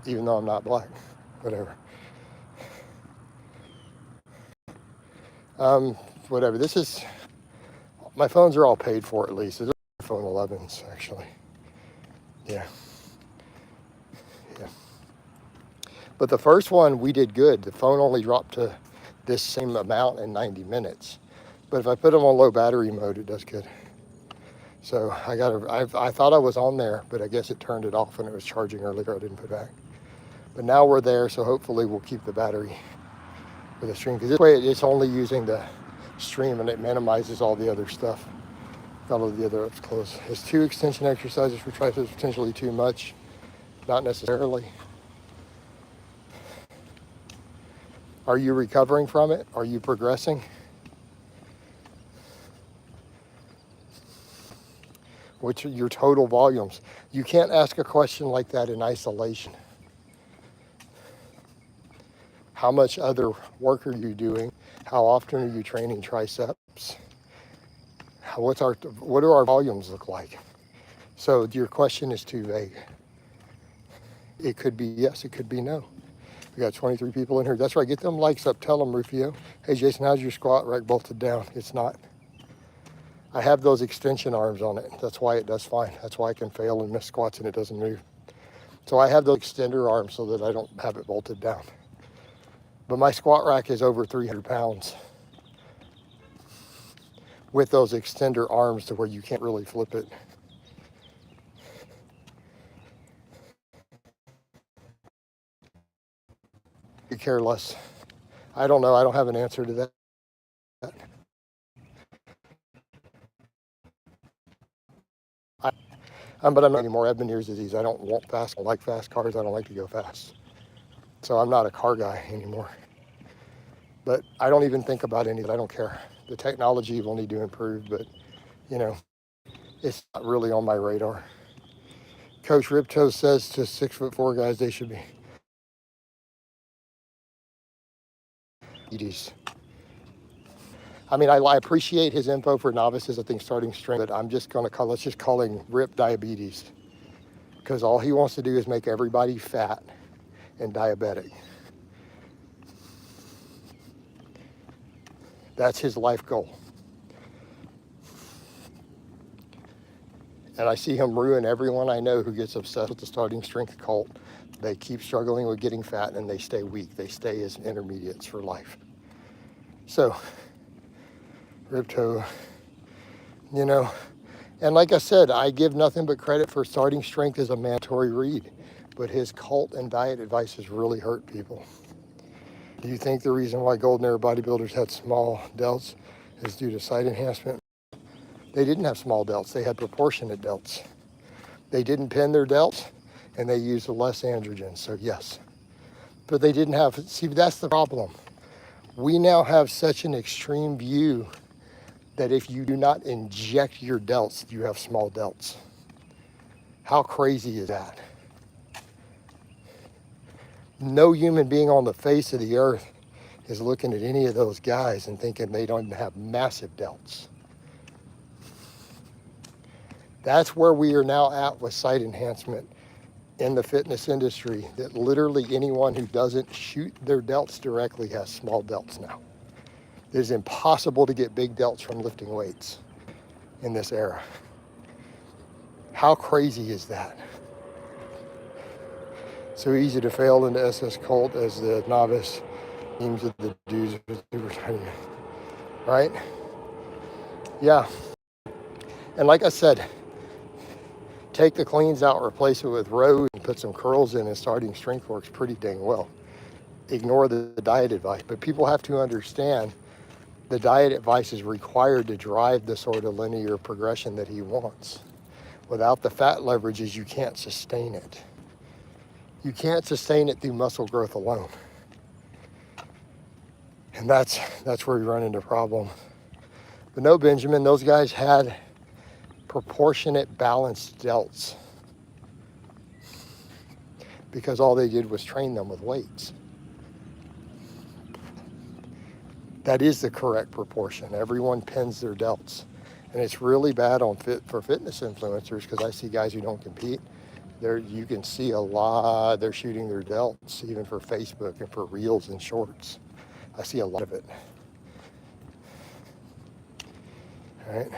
even though I'm not black. Whatever. Whatever. This is, my phones are all paid for at least. These are iPhone 11s, actually. Yeah. Yeah. But the first one, we did good. The phone only dropped to this same amount in 90 minutes. But if I put them on low battery mode, it does good. So I thought I was on there, but I guess it turned it off when it was charging earlier. I didn't put it back. But now we're there, so hopefully we'll keep the battery for the stream. Because this way it's only using the stream and it minimizes all the other stuff. Got all the other apps closed. Is 2 extension exercises for triceps potentially too much? Not necessarily. Are you recovering from it? Are you progressing? Which are your total volumes? You can't ask a question like that in isolation. How much other work are you doing? How often are you training triceps? What do our volumes look like? So your question is too vague. It could be yes, it could be no. We got 23 people in here. That's right, get them likes up. Tell them, Rufio. Hey, Jason, how's your squat rack bolted down? It's not. I have those extension arms on it. That's why it does fine. That's why I can fail and miss squats and it doesn't move. So I have those extender arms so that I don't have it bolted down. But my squat rack is over 300 pounds with those extender arms to where you can't really flip it. You care less. I don't know. I don't have an answer to that. But I'm not anymore. I have Meniere's disease. I don't want fast. I don't like fast cars. I don't like to go fast. So I'm not a car guy anymore. But I don't even think about any of it. I don't care. The technology will need to improve, but you know, it's not really on my radar. Coach Ripto says to 6'4" guys they should be diabetes. I mean, I appreciate his info for novices. I think starting strength, but I'm just going to let's just call him Rip Diabetes, because all he wants to do is make everybody fat and diabetic. That's his life goal. And I see him ruin everyone I know who gets obsessed with the starting strength cult. They keep struggling with getting fat and they stay weak. They stay as intermediates for life. So, Ripto, you know, and like I said, I give nothing but credit for starting strength as a mandatory read, but his cult and diet advices really hurt people. Do you think the reason why golden era bodybuilders had small delts is due to site enhancement? They didn't have small delts. They had proportionate delts. They didn't pin their delts, and they used less androgen, so yes. But they didn't have, see, that's the problem. We now have such an extreme view that if you do not inject your delts, you have small delts. How crazy is that? No human being on the face of the earth is looking at any of those guys and thinking they don't have massive delts. That's where we are now at with site enhancement in the fitness industry, that literally anyone who doesn't shoot their delts directly has small delts now. It is impossible to get big delts from lifting weights in this era. How crazy is that? So easy to fail into SS cult as the novice teams of the dudes with super tiny, right? Yeah. And like I said, take the cleans out, replace it with rows, and put some curls in, and starting strength works pretty dang well. Ignore the diet advice. But people have to understand the diet advice is required to drive the sort of linear progression that he wants. Without the fat leverages, you can't sustain it. You can't sustain it through muscle growth alone. And that's where we run into problems. But no, Benjamin, those guys had proportionate balanced delts because all they did was train them with weights. That is the correct proportion. Everyone pins their delts. And it's really bad for fitness influencers, because I see guys who don't compete. You can see a lot, they're shooting their delts, even for Facebook and for reels and shorts. I see a lot of it. All right.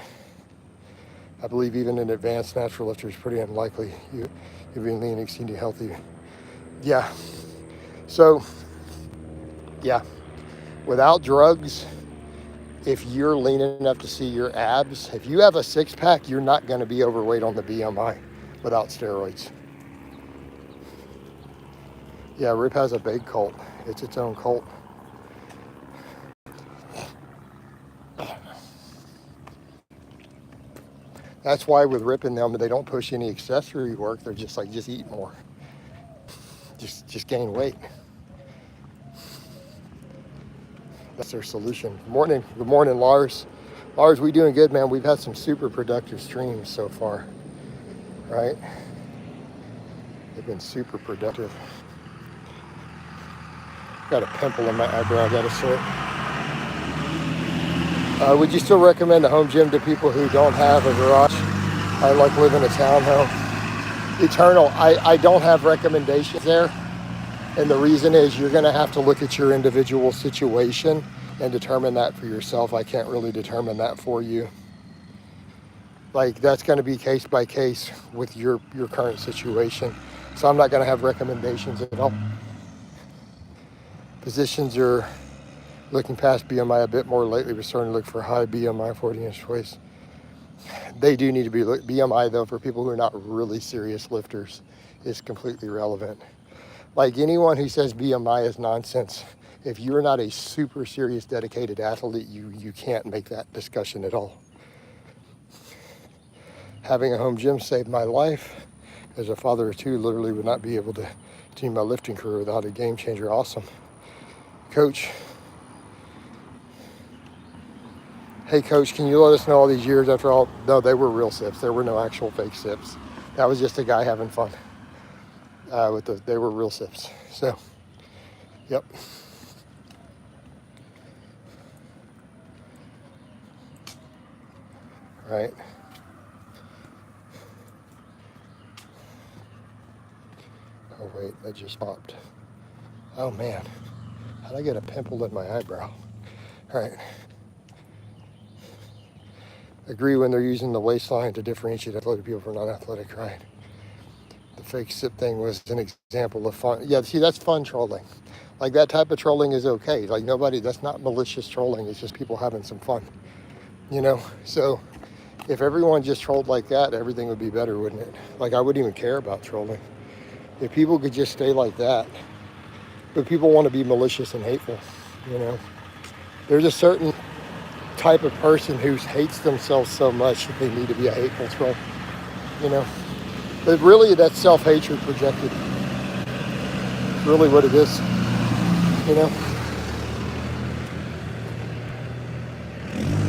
I believe even an advanced natural lifter is pretty unlikely you being lean, exceeding healthy. Yeah. So, yeah. Without drugs, if you're lean enough to see your abs, if you have a six-pack, you're not going to be overweight on the BMI without steroids. Yeah, Rip has a big cult. It's its own cult. That's why with Rip and them, they don't push any accessory work. They're just like, just eat more. Just gain weight. That's their solution. Good morning, Lars. Lars, we doing good, man. We've had some super productive streams so far, right? They've been super productive. Got a pimple in my eyebrow, got to sort. Would you still recommend a home gym to people who don't have a garage? I like live in a townhome. Eternal, I don't have recommendations there. And the reason is you're going to have to look at your individual situation and determine that for yourself. I can't really determine that for you. Like, that's going to be case by case with your current situation. So I'm not going to have recommendations at all. Physicians are looking past BMI a bit more lately. We're starting to look for high BMI, 40-inch waist. They do need to be BMI, though, for people who are not really serious lifters, is completely relevant. Like, anyone who says BMI is nonsense, if you're not a super serious, dedicated athlete, you can't make that discussion at all. Having a home gym saved my life. As a father of two, literally would not be able to continue my lifting career without a game changer. Awesome. Coach. Hey, Coach, can you let us know all these years after all? No, they were real sips. There were no actual fake sips. That was just a guy having fun. They were real sips. So, yep. Right. Oh, wait, that just popped. Oh, man. How'd I get a pimple in my eyebrow? All right. Agree when they're using the waistline to differentiate athletic people from non-athletic, right? The fake sip thing was an example of fun. Yeah, see, that's fun trolling. Like, that type of trolling is okay. Like, that's not malicious trolling. It's just people having some fun, you know? So if everyone just trolled like that, everything would be better, wouldn't it? Like, I wouldn't even care about trolling. If people could just stay like that. But people want to be malicious and hateful, you know? There's a certain type of person who hates themselves so much that they need to be a hateful troll, you know? But really, that's self-hatred projected. It's really what it is, you know?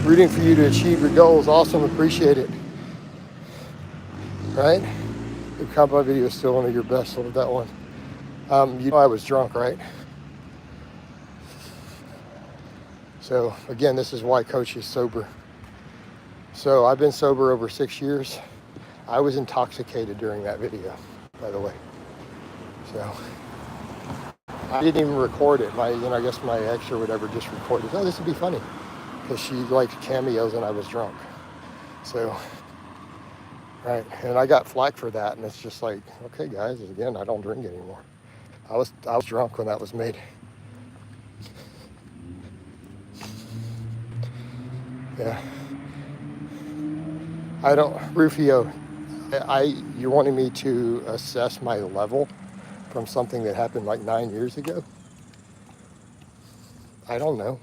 Rooting for you to achieve your goals. Awesome, appreciate it. Right? The compound video is still one of your best. Love that one. You know I was drunk, right? So again, this is why Coach is sober. So I've been sober over 6 years. I was intoxicated during that video, by the way. So I didn't even record it. I guess my ex or whatever just recorded. Oh, this would be funny, because she liked cameos and I was drunk. So, right, and I got flack for that, and it's just like, okay, guys, again, I don't drink anymore. I was drunk when that was made. Yeah. Rufio, you're wanting me to assess my level from something that happened like 9 years ago? I don't know.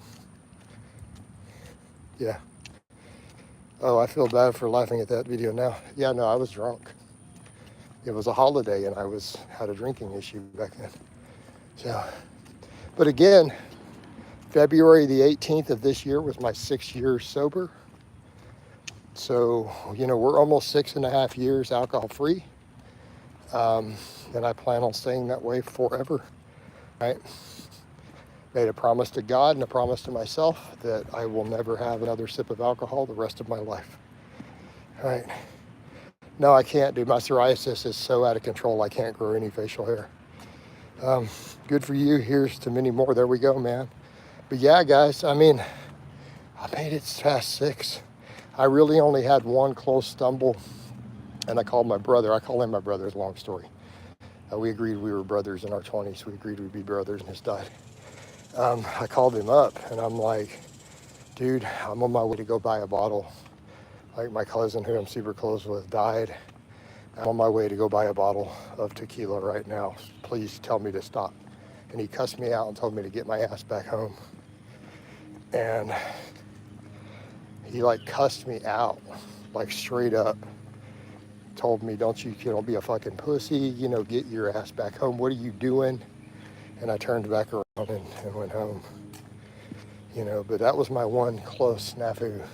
Yeah. Oh, I feel bad for laughing at that video now. Yeah, no, I was drunk. It was a holiday and I had a drinking issue back then. So, but again, February the 18th of this year was my 6 years sober. So, we're almost 6.5 years alcohol free. And I plan on staying that way forever, right? Made a promise to God and a promise to myself that I will never have another sip of alcohol the rest of my life, right? No, I can't, dude. My psoriasis is so out of control, I can't grow any facial hair. Good for you. Here's to many more. There we go, man. But yeah, guys, I made it past 6. I really only had one close stumble, and I called my brother. I call him my brother. It's a long story. We agreed we were brothers in our 20s. We agreed we'd be brothers, and his died. I called him up, and I'm like, dude, I'm on my way to go buy a bottle. Like, my cousin, who I'm super close with, died. I'm on my way to go buy a bottle of tequila right now. Please tell me to stop. And he cussed me out and told me to get my ass back home. And he cussed me out, straight up. Told me, don't be a fucking pussy, get your ass back home. What are you doing? And I turned back around and went home. you know, but that was my one close snafu.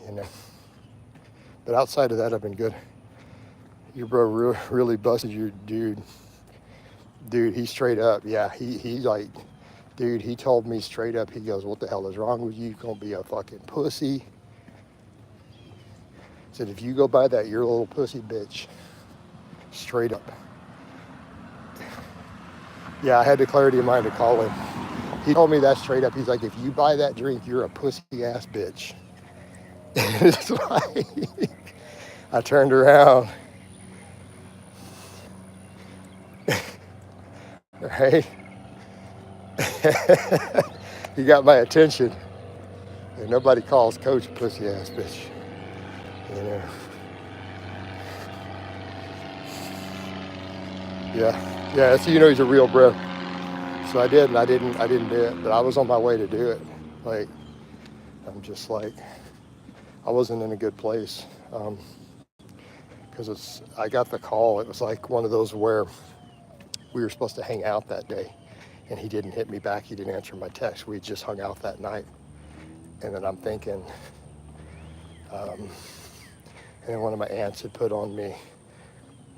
You know, but outside of that, I've been good. Your bro really busted you, dude. Dude, he straight up, yeah, he like, dude, he told me straight up, he goes, what the hell is wrong with you? You're gonna be a fucking pussy. Said, if you go by that, you're a little pussy bitch. Straight up. Yeah, I had the clarity of mind to call him. He told me that straight up. He's like, if you buy that drink, you're a pussy ass bitch. It's like, I turned around. Right? He got my attention. And nobody calls coach a pussy ass bitch. You know. Yeah. Yeah, so you know he's a real bro. So I did, and I didn't do it, but I was on my way to do it. Like, I'm just like, I wasn't in a good place. Because I got the call. It was like one of those where we were supposed to hang out that day, and he didn't hit me back. He didn't answer my text. We just hung out that night. And then I'm thinking, and then one of my aunts had put on me,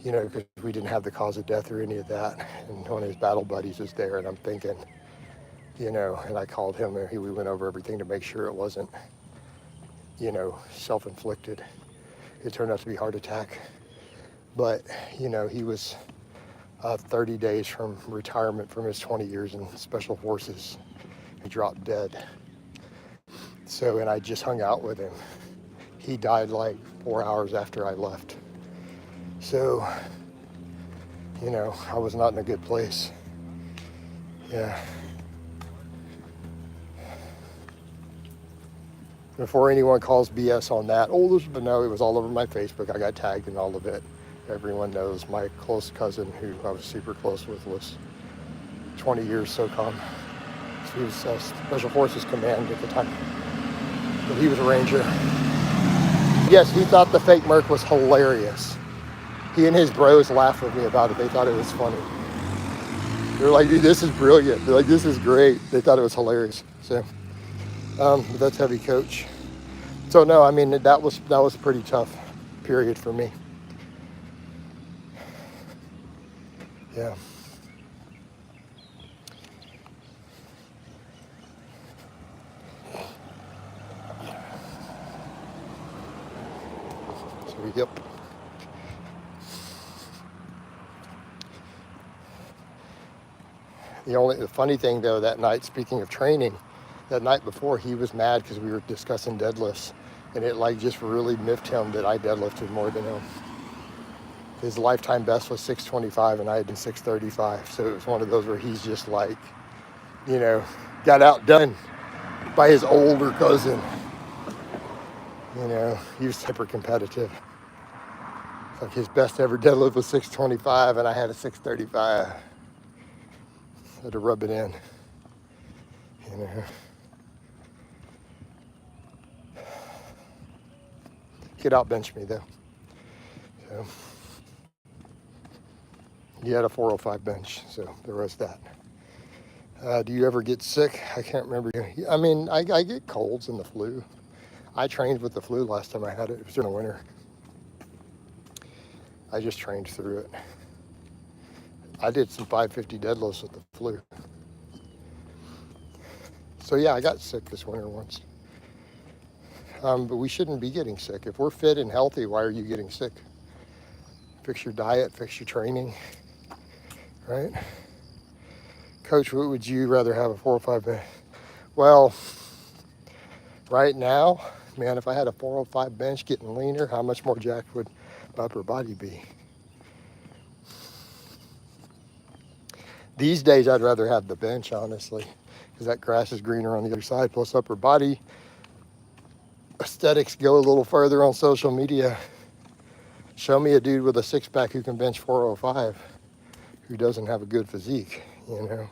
you know, because we didn't have the cause of death or any of that. And one of his battle buddies was there, and I'm thinking, you know, and I called him, and we went over everything to make sure it wasn't, you know, self-inflicted. It turned out to be heart attack. But, you know, he was 30 days from retirement from his 20 years in Special Forces. He dropped dead. So, and I just hung out with him. He died like 4 hours after I left. So, you know, I was not in a good place. Yeah. Before anyone calls BS on that, but no, it was all over my Facebook. I got tagged in all of it. Everyone knows my close cousin, who I was super close with, was 20 years SOCOM. So he was Special Forces Command at the time. But he was a Ranger. Yes, he thought the fake Merc was hilarious. He and his bros laughed with me about it. They thought it was funny. They were like, dude, this is brilliant. They're like, this is great. They thought it was hilarious. So, but that's heavy coach. So no, I mean, that was a pretty tough period for me. Yeah. So, yep. The funny thing though, that night, speaking of training, that night before, he was mad because we were discussing deadlifts, and it like just really miffed him that I deadlifted more than him. His lifetime best was 625 and I had been 635. So it was one of those where he's just like, you know, got outdone by his older cousin. You know, he was hyper competitive. Like his best ever deadlift was 625 and I had a 635. Had to rub it in, you know. He could outbench me though. So he had a 405 bench, so there was that. Do you ever get sick? I can't remember. I mean, I get colds and the flu. I trained with the flu last time I had it. It was during the winter. I just trained through it. I did some 550 deadlifts with the flu. So yeah, I got sick this winter once. But we shouldn't be getting sick. If we're fit and healthy, why are you getting sick? Fix your diet, fix your training, right? Coach, what would you rather have, a 405 bench? Well, right now, man, if I had a 405 bench getting leaner, how much more jacked would my upper body be? These days, I'd rather have the bench, honestly, because that grass is greener on the other side, plus upper body aesthetics go a little further on social media. Show me a dude with a six-pack who can bench 405, who doesn't have a good physique, you know.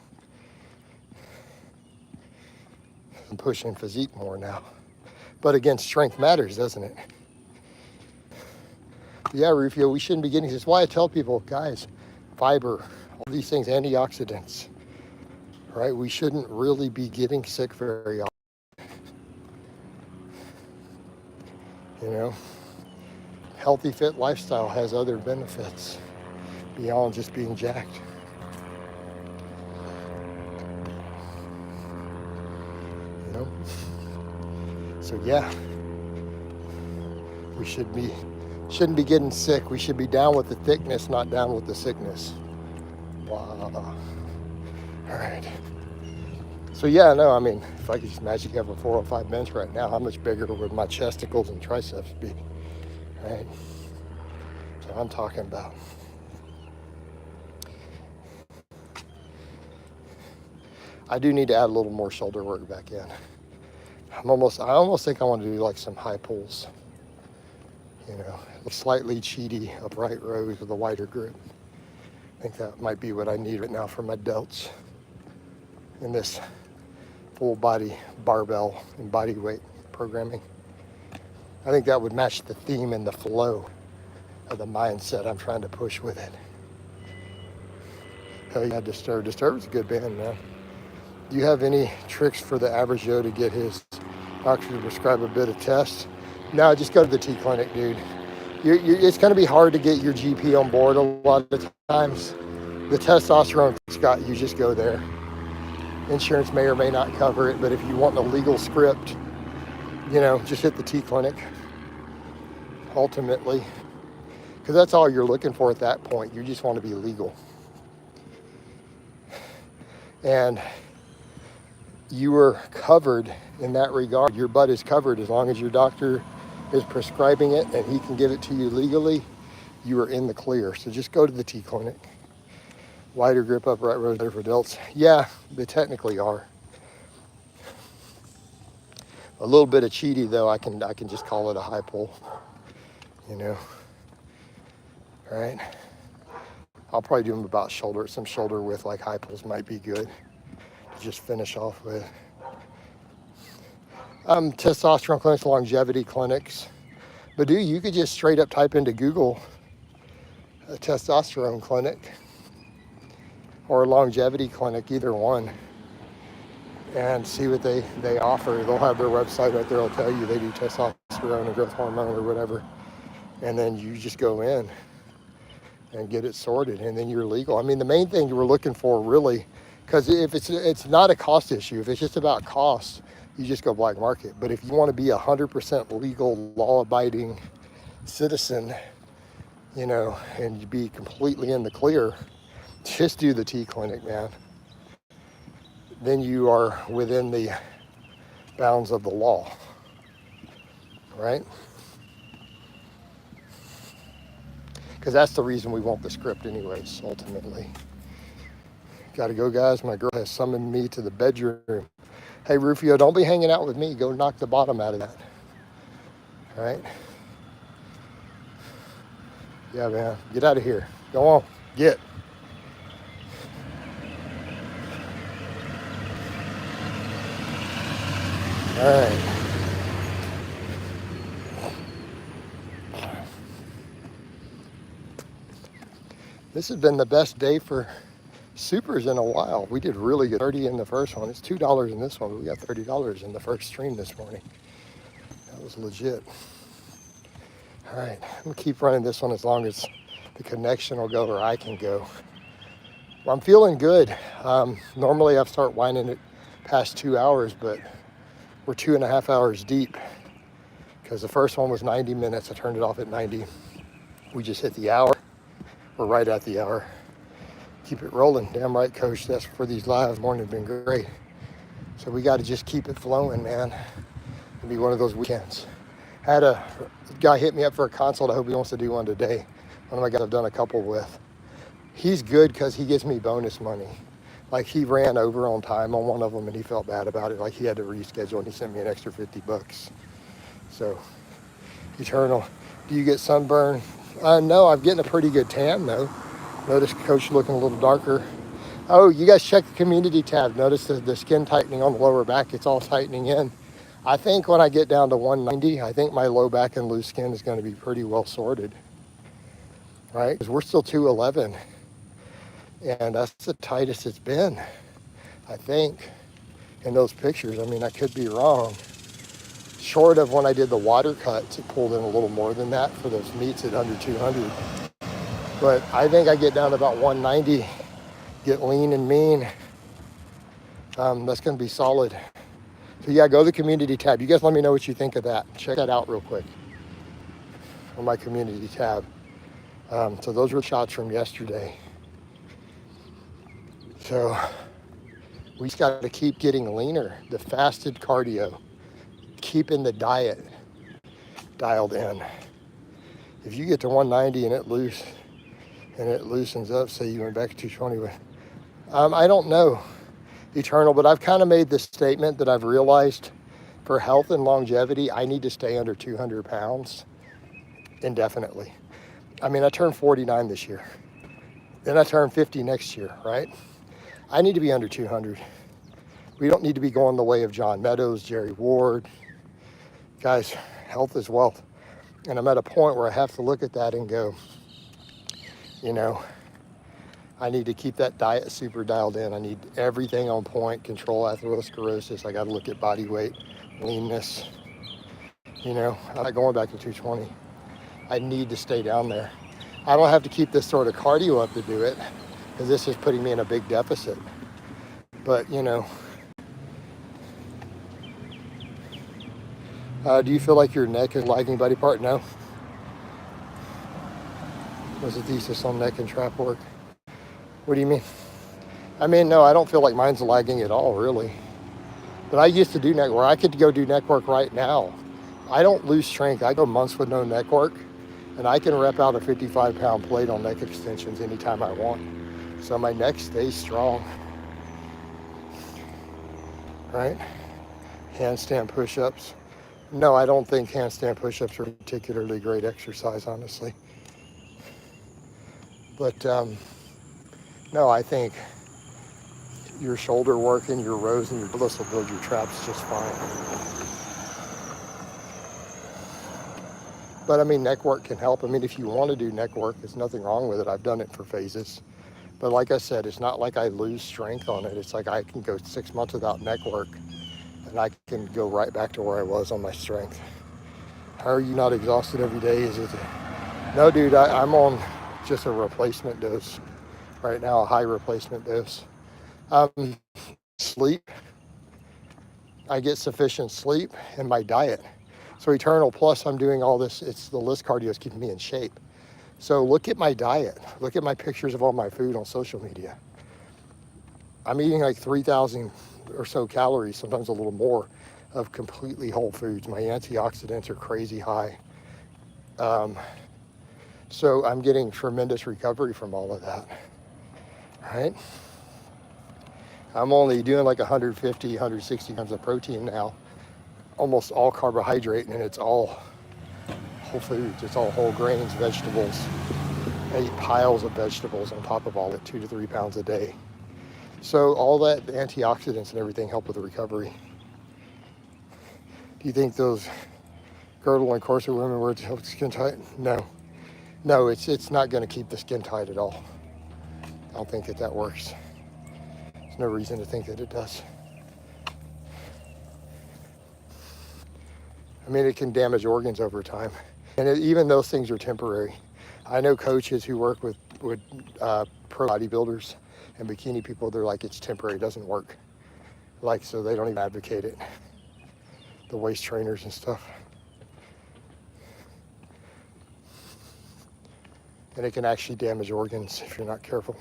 I'm pushing physique more now. But again, strength matters, doesn't it? Yeah, Rufio, we shouldn't be getting this. That's why I tell people, guys, fiber, all these things, antioxidants, right? We shouldn't really be getting sick very often, you know? Healthy, fit lifestyle has other benefits beyond just being jacked. You know? So yeah, we shouldn't be getting sick. We should be down with the thickness, not down with the sickness. Wow. All right. So yeah, no, I mean, if I could just magically have a 405 bench right now, how much bigger would my chesticles and triceps be? Right? That's what I'm talking about. I do need to add a little more shoulder work back in. I almost think I want to do like some high pulls. You know, slightly cheaty upright rows with a wider grip. I think that might be what I need right now for my delts in this full body barbell and body weight programming. I think that would match the theme and the flow of the mindset I'm trying to push with it. Hell yeah, Disturb. Disturb's a good band, man. Do you have any tricks for the average Joe to get his doctor to prescribe a bit of test? No, just go to the T clinic, dude. It's going to be hard to get your GP on board a lot of times. The testosterone, Scott, you just go there. Insurance may or may not cover it, but if you want a legal script, you know, just hit the T clinic, ultimately. Because that's all you're looking for at that point. You just want to be legal. And you are covered in that regard. Your butt is covered as long as your doctor is prescribing it and he can give it to you legally. You are in the clear. So just go to the T clinic. Wider grip upright rows for adults. Yeah, they technically are. A little bit of cheaty though. I can just call it a high pull. You know. All right. I'll probably do them about shoulder. Some shoulder width like high pulls might be good. Just finish off with testosterone clinics, longevity clinics. But dude, you could just straight up type into Google a testosterone clinic or a longevity clinic, either one, and see what they offer. They'll have their website right there. They'll tell you they do testosterone and growth hormone or whatever. And then you just go in and get it sorted, and then you're legal. I mean, the main thing you were looking for really, because if it's not a cost issue, if it's just about cost, you just go black market. But if you want to be 100% legal, law-abiding citizen, you know, and be completely in the clear, just do the T clinic, man. Then you are within the bounds of the law, right? Because that's the reason we want the script anyways, ultimately. Gotta go, guys. My girl has summoned me to the bedroom. Hey, Rufio, don't be hanging out with me. Go knock the bottom out of that. All right? Yeah, man. Get out of here. Go on. Get. All right. This has been the best day for supers in a while. We did really good. 30 in the first one. It's $2 in this one, but we got $30 in the first stream this morning. That was legit. All right, I'm gonna keep running this one as long as the connection will go or I can go. Well, I'm feeling good. Normally I start winding it past 2 hours, but we're 2.5 hours deep because the first one was 90 minutes. I turned it off at 90. We just hit the hour. We're right at the hour. Keep it rolling. Damn right, coach. That's for these lives. Morning have been great. So we got to just keep it flowing, man. It'll be one of those weekends. Had a guy hit me up for a consult. I hope he wants to do one today. One of my guys I've done a couple with. He's good because he gives me bonus money. Like he ran over on time on one of them and he felt bad about it. Like he had to reschedule and he sent me an extra $50. So, Eternal. Do you get sunburn? No, I'm getting a pretty good tan though. Notice coach looking a little darker. Oh, you guys check the community tab. Notice the skin tightening on the lower back. It's all tightening in. I think when I get down to 190, I think my low back and loose skin is going to be pretty well sorted. Right? Because we're still 211. And that's the tightest it's been, I think, in those pictures. I mean, I could be wrong. Short of when I did the water cuts, it pulled in a little more than that for those meets at under 200. But I think I get down to about 190, get lean and mean. That's going to be solid. So yeah, go to the community tab. You guys let me know what you think of that. Check that out real quick on my community tab. So those were shots from yesterday. So we just got to keep getting leaner. The fasted cardio, keeping the diet dialed in. If you get to 190 and it loosens up, say you went back to 220, I don't know, Eternal, but I've kind of made this statement that I've realized for health and longevity, I need to stay under 200 pounds indefinitely. I mean, I turned 49 this year. Then I turn 50 next year, right? I need to be under 200. We don't need to be going the way of John Meadows, Jerry Ward. Guys, health is wealth. And I'm at a point where I have to look at that and go, you know, I need to keep that diet super dialed in. I need everything on point, control atherosclerosis. I got to look at body weight, leanness. You know, I'm not going back to 220. I need to stay down there. I don't have to keep this sort of cardio up to do it, because this is putting me in a big deficit. But, you know, do you feel like your neck is lagging body part? No. Was a thesis on neck and trap work. What do you mean? I mean, no, I don't feel like mine's lagging at all, really. But I used to do neck work. I could go do neck work right now. I don't lose strength. I go months with no neck work, and I can rep out a 55-pound plate on neck extensions anytime I want. So my neck stays strong, right? Handstand push-ups. No, I don't think handstand push-ups are particularly great exercise, honestly. But no, I think your shoulder work and your rows and your bliss will build your traps just fine. But I mean, neck work can help. I mean, if you want to do neck work, there's nothing wrong with it. I've done it for phases. But like I said, it's not like I lose strength on it. It's like I can go 6 months without neck work, and I can go right back to where I was on my strength. How are you not exhausted every day? Is it? No, dude, I'm on just a replacement dose right now, a high replacement dose. Sleep. I get sufficient sleep, and my diet. So Eternal, plus I'm doing all this. It's the list cardio is keeping me in shape. So look at my diet. Look at my pictures of all my food on social media. I'm eating like 3,000 or so calories, sometimes a little more, of completely whole foods. My antioxidants are crazy high. So I'm getting tremendous recovery from all of that, right? I'm only doing like 150, 160 grams of protein now, almost all carbohydrate, and it's all whole foods. It's all whole grains, vegetables. I eat piles of vegetables on top of all it, 2 to 3 pounds a day. So all that, the antioxidants and everything help with the recovery. Do you think those girdle and corset women wear to help the skin tight? No. No, it's not going to keep the skin tight at all. I don't think that works. There's no reason to think that it does. I mean, it can damage organs over time. And even those things are temporary. I know coaches who work with pro bodybuilders and bikini people, they're like, it's temporary, it doesn't work. Like, so they don't even advocate it. The waist trainers and stuff. And it can actually damage organs if you're not careful.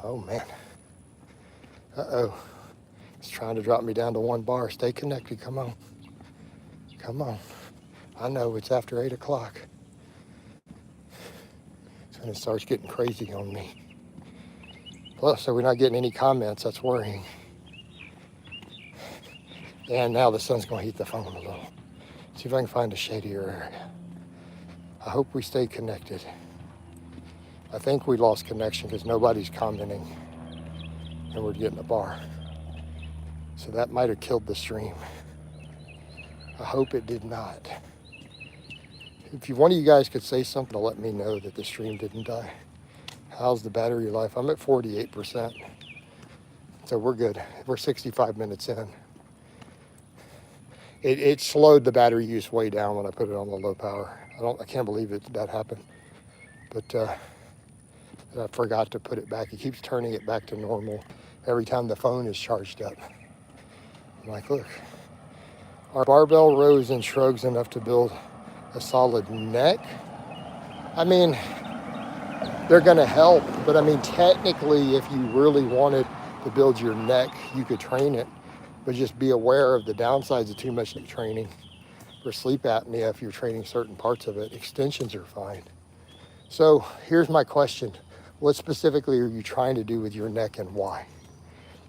Oh man. Uh-oh. It's trying to drop me down to 1 bar. Stay connected, come on. Come on. I know it's after 8 o'clock. So it starts getting crazy on me. Plus, so we're not getting any comments, that's worrying. And now the sun's gonna heat the phone a little. See if I can find a shadier area. I hope we stay connected. I think we lost connection because nobody's commenting and we're getting a bar. So that might have killed the stream. I hope it did not. If one of you guys could say something to let me know that the stream didn't die. How's the battery life? I'm at 48%. So we're good. We're 65 minutes in. It slowed the battery use way down when I put it on the low power. I can't believe that happened. But I forgot to put it back. It keeps turning it back to normal every time the phone is charged up. I'm like, look, our barbell rows and shrugs enough to build a solid neck. I mean, they're gonna help, but I mean, technically, if you really wanted to build your neck, you could train it, but just be aware of the downsides of too much training. For sleep apnea, if you're training certain parts of it, extensions are fine. So here's my question. What specifically are you trying to do with your neck and why?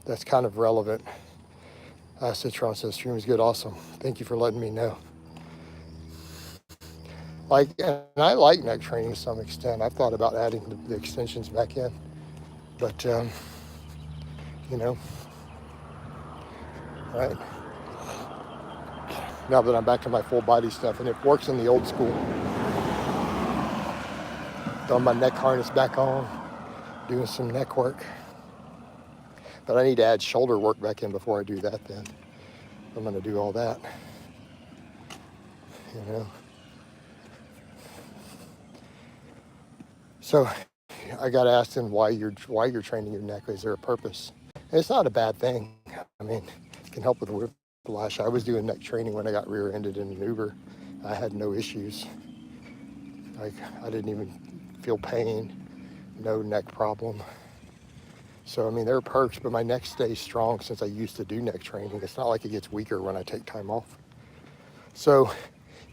That's kind of relevant. Citron says, stream is good, awesome. Thank you for letting me know. And I like neck training to some extent. I've thought about adding the extensions back in, but you know, right? Now that I'm back to my full body stuff, and it works in the old school. Throwing my neck harness back on, doing some neck work. But I need to add shoulder work back in before I do that then. I'm gonna do all that, you know. So I got asked him why you're training your neck. Is there a purpose? And it's not a bad thing. I mean, it can help with whiplash. I was doing neck training when I got rear-ended in an Uber. I had no issues. Like, I didn't even feel pain, no neck problem. So, I mean, there are perks, but my neck stays strong since I used to do neck training. It's not like it gets weaker when I take time off. So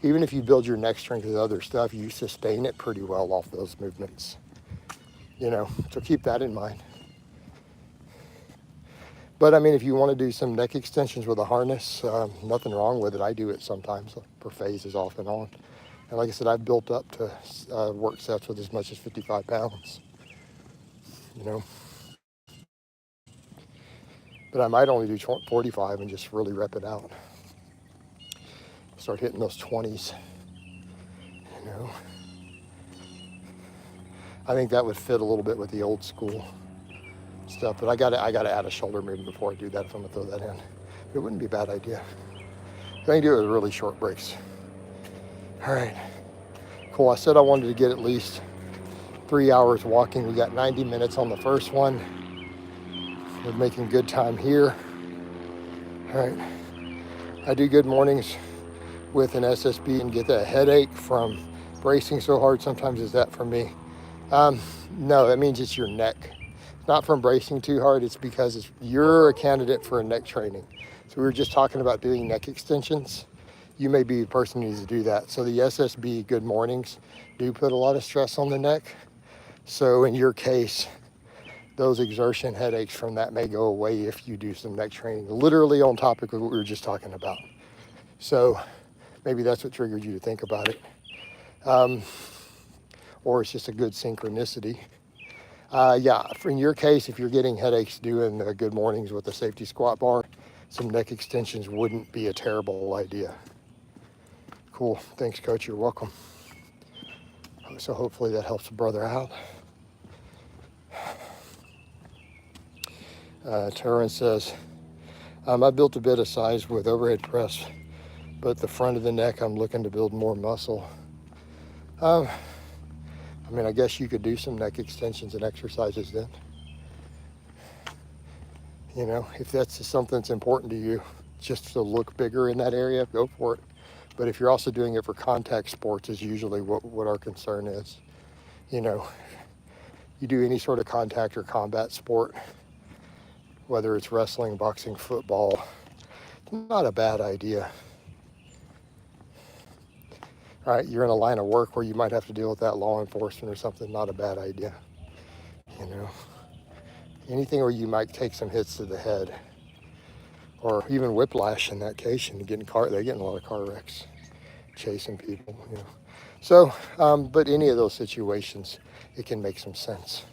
even if you build your neck strength with other stuff, you sustain it pretty well off those movements, you know, so keep that in mind. But I mean, if you want to do some neck extensions with a harness, nothing wrong with it. I do it sometimes for phases off and on. And like I said, I've built up to work sets with as much as 55 pounds, you know. But I might only do 45 and just really rep it out. Start hitting those 20s, you know. I think that would fit a little bit with the old school stuff, but I gotta add a shoulder movement before I do that if I'm gonna throw that in. It wouldn't be a bad idea. I can do it with really short breaks. All right, cool. I said I wanted to get at least 3 hours walking. We got 90 minutes on the first one. We're making good time here. All right, I do good mornings with an SSB and get that headache from bracing so hard. Sometimes is that for me? No, that means it's your neck. Not from bracing too hard, it's because you're a candidate for a neck training. So we were just talking about doing neck extensions. You may be the person who needs to do that. So the SSB good mornings do put a lot of stress on the neck. So in your case, those exertion headaches from that may go away if you do some neck training, literally on topic with what we were just talking about. So maybe that's what triggered you to think about it. Or it's just a good synchronicity. Yeah, in your case, if you're getting headaches doing good mornings with a safety squat bar, some neck extensions wouldn't be a terrible idea. Cool, thanks coach, you're welcome. So hopefully that helps a brother out. Turin says, I built a bit of size with overhead press, but the front of the neck, I'm looking to build more muscle. I mean, I guess you could do some neck extensions and exercises then. You know, if that's something that's important to you, just to look bigger in that area, go for it. But if you're also doing it for contact sports is usually what our concern is. You know, you do any sort of contact or combat sport, whether it's wrestling, boxing, football, not a bad idea. All right, you're in a line of work where you might have to deal with that, law enforcement or something, not a bad idea. You know, anything where you might take some hits to the head, or even whiplash in that case, and they get in a lot of car wrecks, chasing people, you know. So, but any of those situations, it can make some sense.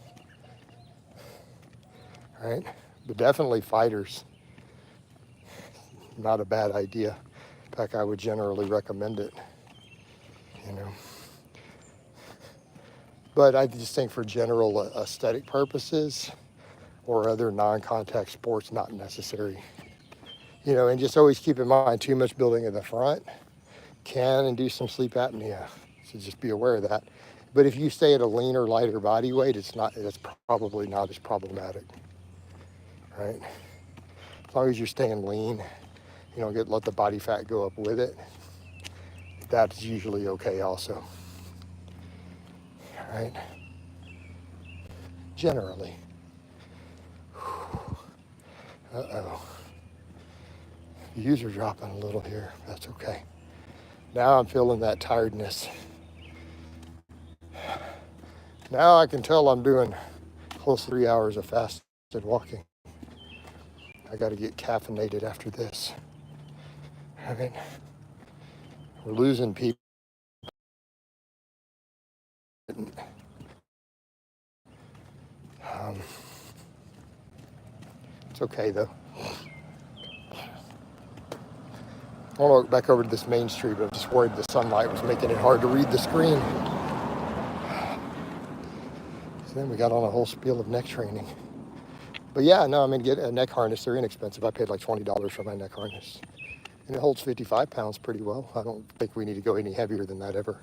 All right, but definitely fighters, not a bad idea. In fact, I would generally recommend it, you know. But I just think for general aesthetic purposes or other non-contact sports, not necessary. You know, and just always keep in mind, too much building in the front can induce some sleep apnea. So just be aware of that. But if you stay at a leaner, lighter body weight, it's probably not as problematic, right? As long as you're staying lean, you don't let the body fat go up with it. That's usually okay also, right? Generally. Uh-oh. Views are dropping a little here. That's okay. Now I'm feeling that tiredness. Now I can tell I'm doing close to 3 hours of fasted walking. I got to get caffeinated after this. I mean, we're losing people. It's okay though. I want to look back over to this main street, but I'm just worried the sunlight was making it hard to read the screen. So then we got on a whole spiel of neck training. But yeah, no, I mean, get a neck harness. They're inexpensive. I paid like $20 for my neck harness. And it holds 55 pounds pretty well. I don't think we need to go any heavier than that ever.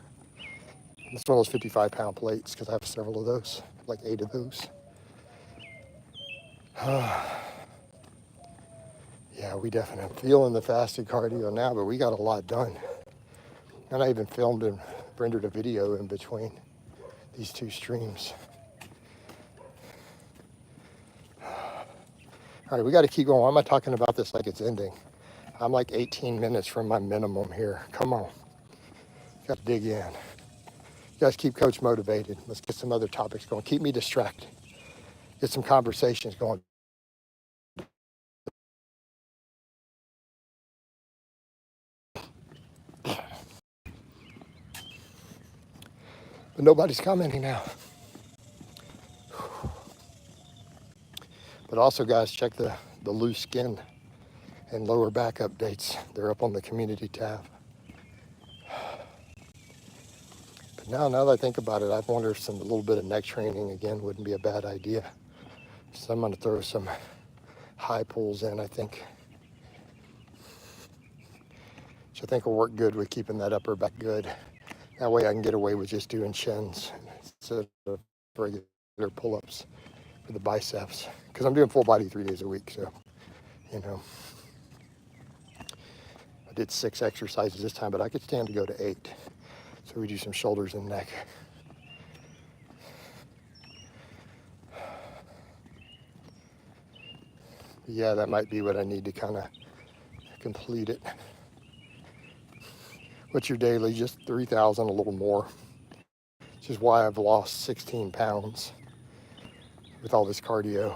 It's one of those 55-pound plates because I have several of those, like 8 of those. Yeah, we definitely feeling the fasted cardio now, but we got a lot done. And I even filmed and rendered a video in between these two streams. All right, we got to keep going. Why am I talking about this like it's ending? I'm like 18 minutes from my minimum here. Come on. Got to dig in. You guys keep Coach motivated. Let's get some other topics going. Keep me distracted. Get some conversations going. But nobody's commenting now. But also, guys, check the loose skin and lower back updates. They're up on the community tab. But now that I think about it, I wonder if a little bit of neck training again wouldn't be a bad idea. So I'm going to throw some high pulls in, I think. Which I think will work good with keeping that upper back good. That way I can get away with just doing shins instead of regular pull-ups for the biceps. Because I'm doing full body 3 days a week, so, I did 6 exercises this time, but I could stand to go to 8. So we do some shoulders and neck. Yeah, that might be what I need to kind of complete it. What's your daily? Just 3,000, a little more. Which is why I've lost 16 pounds with all this cardio.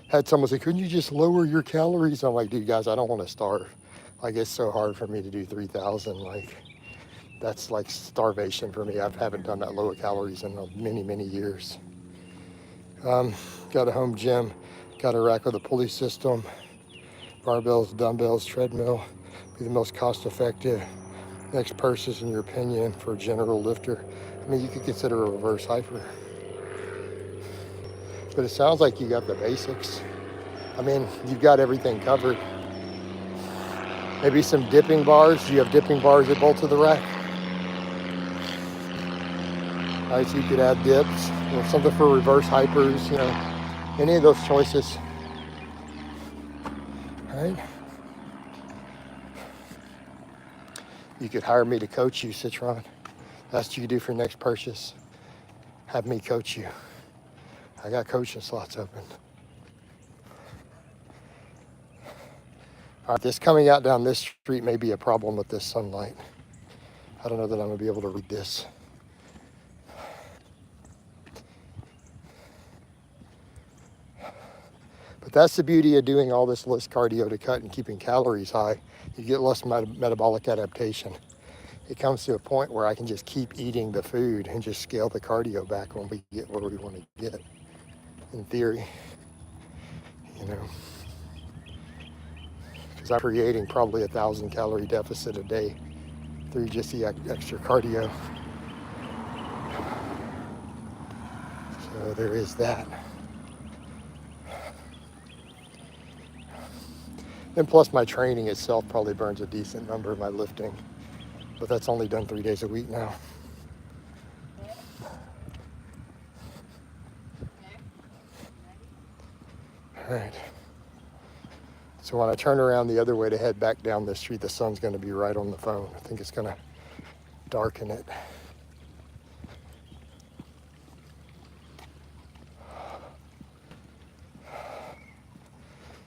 Had someone say, couldn't you just lower your calories? I'm like, dude, guys, I don't want to starve. Like, it's so hard for me to do 3,000. Like, that's like starvation for me. I haven't done that low calories in many, many years. Got a home gym, got a rack with a pulley system, barbells, dumbbells, treadmill. Be the most cost-effective next purchase in your opinion for a general lifter. I mean, you could consider a reverse hyper. But it sounds like you got the basics. I mean, you've got everything covered. Maybe some dipping bars. Do you have dipping bars that bolt to the rack? All right, so you could add dips or something for reverse hypers, any of those choices. All right. You could hire me to coach you, Citron. That's what you do for your next purchase. Have me coach you. I got coaching slots open. All right, this coming out down this street may be a problem with this sunlight. I don't know that I'm gonna be able to read this. But that's the beauty of doing all this less cardio to cut and keeping calories high. You get less metabolic adaptation. It comes to a point where I can just keep eating the food and just scale the cardio back when we get where we want to get, in theory, Because because I'm creating probably 1,000 calorie deficit a day through just the extra cardio. So there is that. And plus my training itself probably burns a decent number of my lifting, but that's only done 3 days a week now. All right. So when I turn around the other way to head back down this street, the sun's going to be right on the phone. I think it's going to darken it.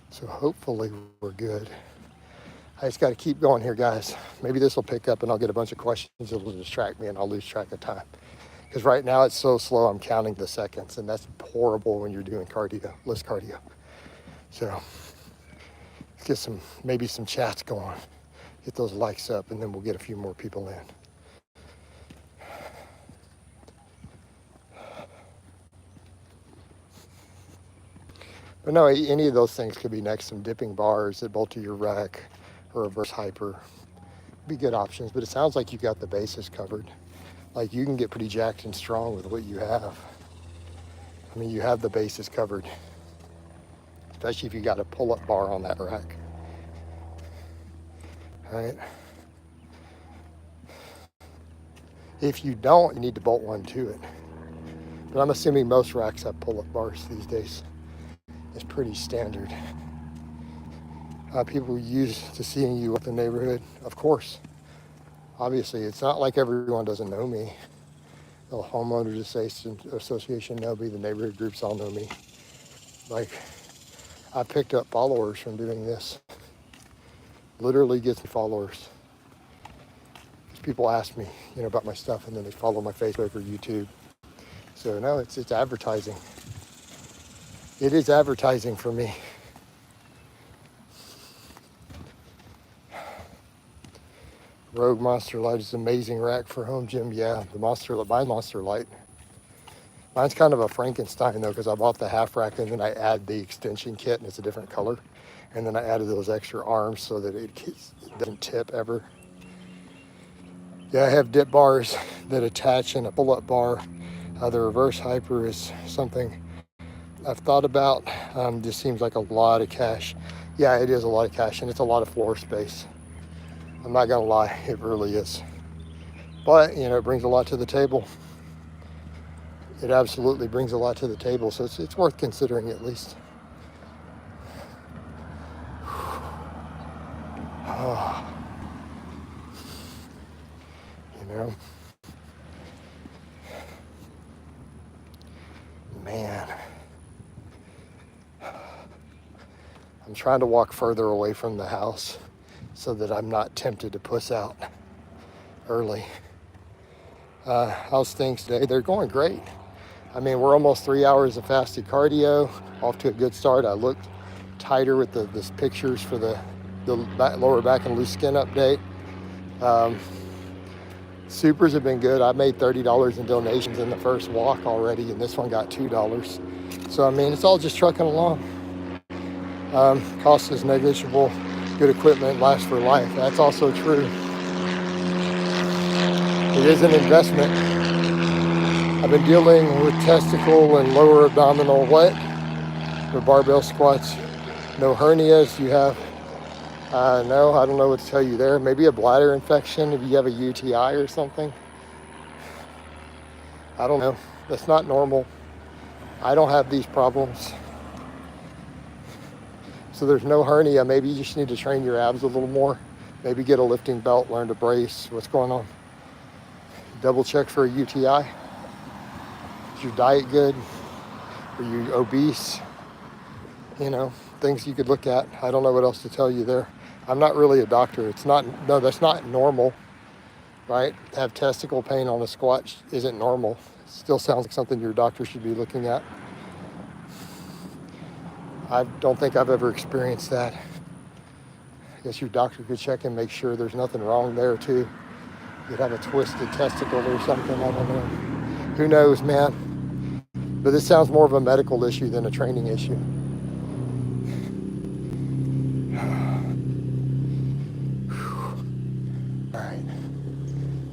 So hopefully we're good. I just got to keep going here, guys. Maybe this will pick up and I'll get a bunch of questions that will distract me and I'll lose track of time. Because right now it's so slow, I'm counting the seconds, and that's horrible when you're doing cardio, list cardio. So let's get maybe some chats going. Get those likes up, and then we'll get a few more people in. But no, any of those things could be next. Some dipping bars that bolt to your rack or reverse hyper. Be good options, but it sounds like you got the bases covered. Like you can get pretty jacked and strong with what you have. I mean, you have the bases covered, especially if you got a pull-up bar on that rack. All right. If you don't, you need to bolt one to it. But I'm assuming most racks have pull-up bars these days. It's pretty standard. People used to seeing you up in the neighborhood, of course. Obviously, it's not like everyone doesn't know me. The homeowners association know me. The neighborhood groups all know me. Like, I picked up followers from doing this. Literally gets me followers. People ask me, about my stuff, and then they follow my Facebook or YouTube. So no, it's advertising. It is advertising for me. Rogue Monster Light is an amazing rack for home gym. Yeah, my Monster Light. Mine's kind of a Frankenstein though, because I bought the half rack and then I add the extension kit and it's a different color. And then I added those extra arms so that it doesn't tip ever. Yeah, I have dip bars that attach in a pull-up bar. The reverse hyper is something I've thought about. Just seems like a lot of cash. Yeah, it is a lot of cash, and it's a lot of floor space. I'm not gonna lie, it really is. But, it brings a lot to the table. It absolutely brings a lot to the table, so it's worth considering at least. Oh. Man. I'm trying to walk further away from the house so that I'm not tempted to puss out early. How's things today? They're going great. I mean, we're almost 3 hours of fasted cardio, off to a good start. I looked tighter with the pictures for the lower back and loose skin update. Supers have been good. I made $30 in donations in the first walk already, and this one got $2. So, I mean, it's all just trucking along. Cost is negligible. Good equipment lasts for life. That's also true. It is an investment. I've been dealing with testicle and lower abdominal with barbell squats. No hernias. You have no, I don't know what to tell you there. Maybe a bladder infection if you have a UTI or something. I don't know. That's not normal. I don't have these problems. So there's no hernia. Maybe you just need to train your abs a little more. Maybe get a lifting belt, learn to brace. What's going on? Double check for a UTI. Is your diet good? Are you obese? Things you could look at. I don't know what else to tell you there. I'm not really a doctor. That's not normal, right? To have testicle pain on a squat isn't normal. It still sounds like something your doctor should be looking at. I don't think I've ever experienced that. I guess your doctor could check and make sure there's nothing wrong there too. You'd have a twisted testicle or something, I don't know. Who knows, man? But this sounds more of a medical issue than a training issue.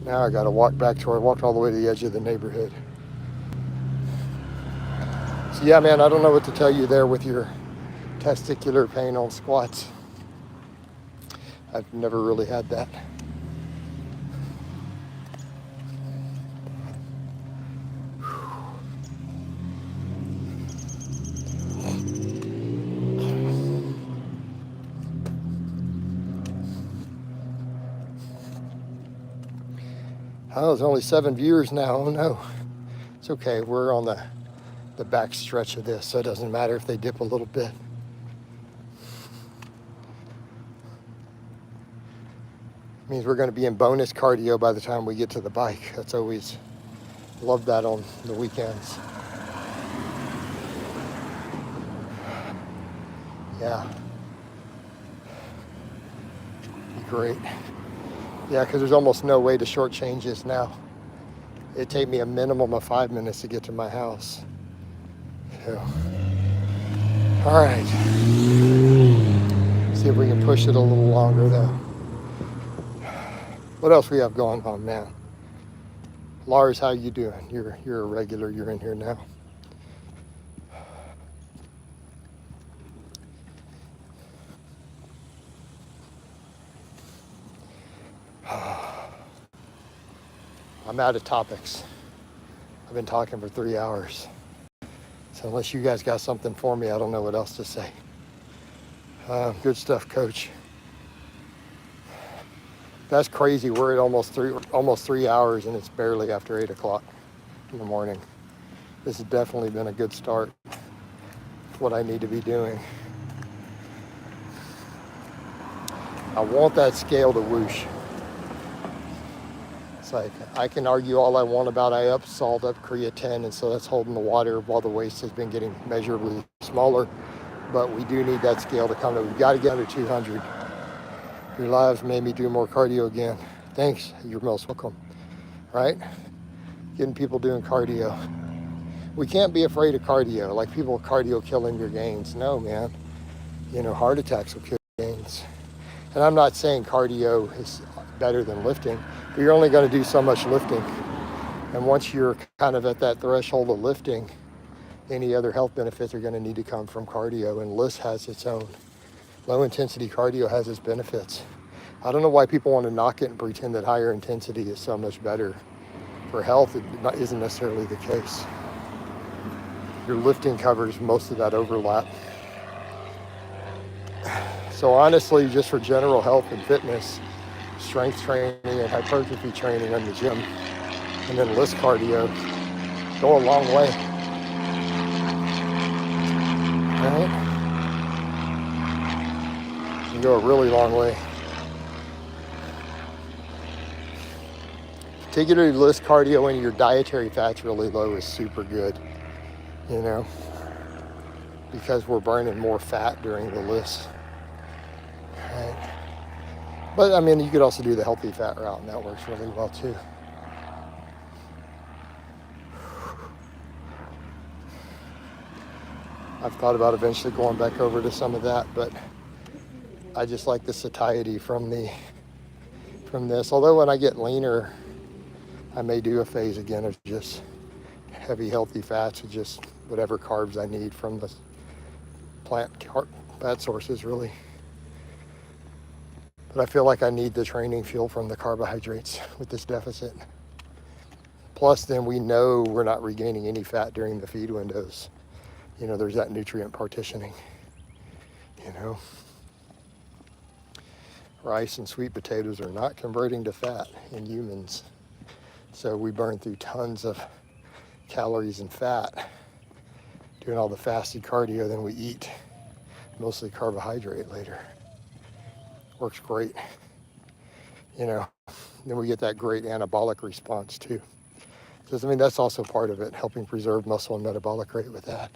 Now I gotta walk back to where I walked all the way to the edge of the neighborhood. So yeah, man, I don't know what to tell you there with your testicular pain on squats. I've never really had that. Oh, it's only 7 viewers now. Oh no. It's okay. We're on the back stretch of this, so it doesn't matter if they dip a little bit. It means we're going to be in bonus cardio by the time we get to the bike. That's always, love that on the weekends. Yeah. Great. Yeah, because there's almost no way to shortchange this now. It'd take me a minimum of 5 minutes to get to my house. So, all right. See if we can push it a little longer though. What else we have going on, man? Lars, how you doing? You're a regular. You're in here now. I'm out of topics. I've been talking for 3 hours. So unless you guys got something for me, I don't know what else to say. Good stuff, Coach. That's crazy. We're at almost 3 hours and it's barely after 8 o'clock in the morning. This has definitely been a good start. What I need to be doing. I want that scale to whoosh. It's like, I can argue all I want about I up salt, up creatine, and so that's holding the water while the waist has been getting measurably smaller. But we do need that scale to come to. We've got to get under 200. Your lives made me do more cardio again. Thanks. You're most welcome. Right? Getting people doing cardio. We can't be afraid of cardio. Like people cardio killing your gains. No, man. You know, heart attacks will kill your gains. And I'm not saying cardio is better than lifting, but you're only going to do so much lifting. And once you're kind of at that threshold of lifting, any other health benefits are going to need to come from cardio. And LIST has its own. Low intensity cardio has its benefits. I don't know why people want to knock it and pretend that higher intensity is so much better for health. It isn't necessarily the case. Your lifting covers most of that overlap. So honestly, just for general health and fitness, strength training and hypertrophy training in the gym, and then LIST cardio go a long way. All right? You go a really long way. Particularly LIST cardio when your dietary fat's really low is super good, you know, because we're burning more fat during the LIST. Right. But I mean, you could also do the healthy fat route, and that works really well too. I've thought about eventually going back over to some of that, but I just like the satiety from this. Although when I get leaner, I may do a phase again of just heavy, healthy fats with just whatever carbs I need from the plant fat sources, really. But I feel like I need the training fuel from the carbohydrates with this deficit. Plus, then we know we're not regaining any fat during the feed windows. You know, there's that nutrient partitioning, you know. Rice and sweet potatoes are not converting to fat in humans. So we burn through tons of calories and fat doing all the fasted cardio, then we eat mostly carbohydrate later. Works great. You know, then we get that great anabolic response too. Because I mean, that's also part of it, helping preserve muscle and metabolic rate with that.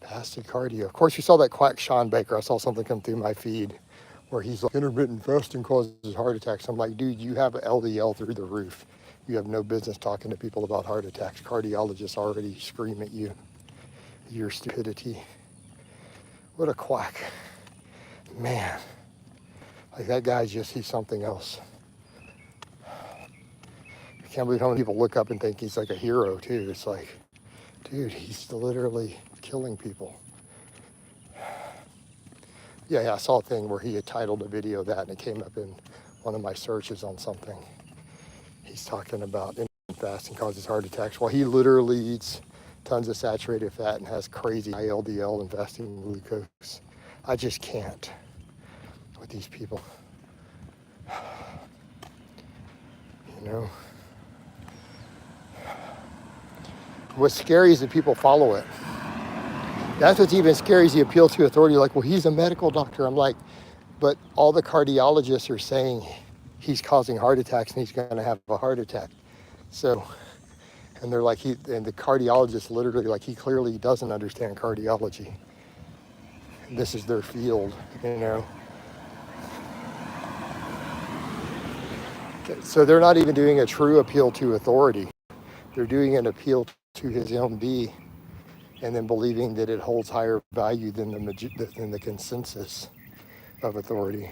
Fasted cardio. Of course, you saw that quack Sean Baker. I saw something come through my feed where he's like, intermittent fasting causes heart attacks. I'm like, dude, you have LDL through the roof. You have no business talking to people about heart attacks. Cardiologists already scream at you. Your stupidity. What a quack. Man, like that guy's he's something else. I can't believe how many people look up and think he's like a hero too. It's like, dude, he's literally killing people. Yeah, I saw a thing where he had titled a video of that and it came up in one of my searches on something. He's talking about intermittent fasting causes heart attacks. Well, he literally eats tons of saturated fat and has crazy high LDL and fasting glucose. I just can't with these people. You know? What's scary is that people follow it. That's what's even scary is the appeal to authority. Like, well, he's a medical doctor. I'm like, but all the cardiologists are saying he's causing heart attacks and he's going to have a heart attack. So, and they're like, and the cardiologist literally, like, he clearly doesn't understand cardiology. This is their field, you know. So they're not even doing a true appeal to authority. They're doing an appeal to his MD and then believing that it holds higher value than the consensus of authority.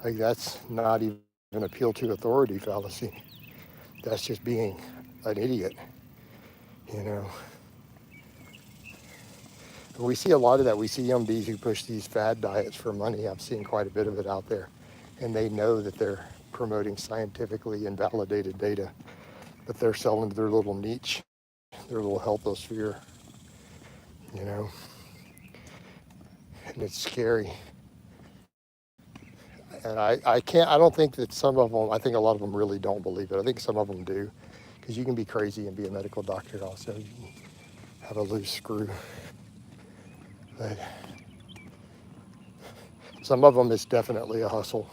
Like, that's not even an appeal to authority fallacy. That's just being an idiot, you know. And we see a lot of that. We see MDs who push these fad diets for money. I've seen quite a bit of it out there. And they know that they're promoting scientifically invalidated data, but they're selling their little niche, their little healthosphere, you know. And it's scary. And I don't think that some of them, I think a lot of them really don't believe it. I think some of them do, because you can be crazy and be a medical doctor also. You can have a loose screw. But some of them, it's definitely a hustle.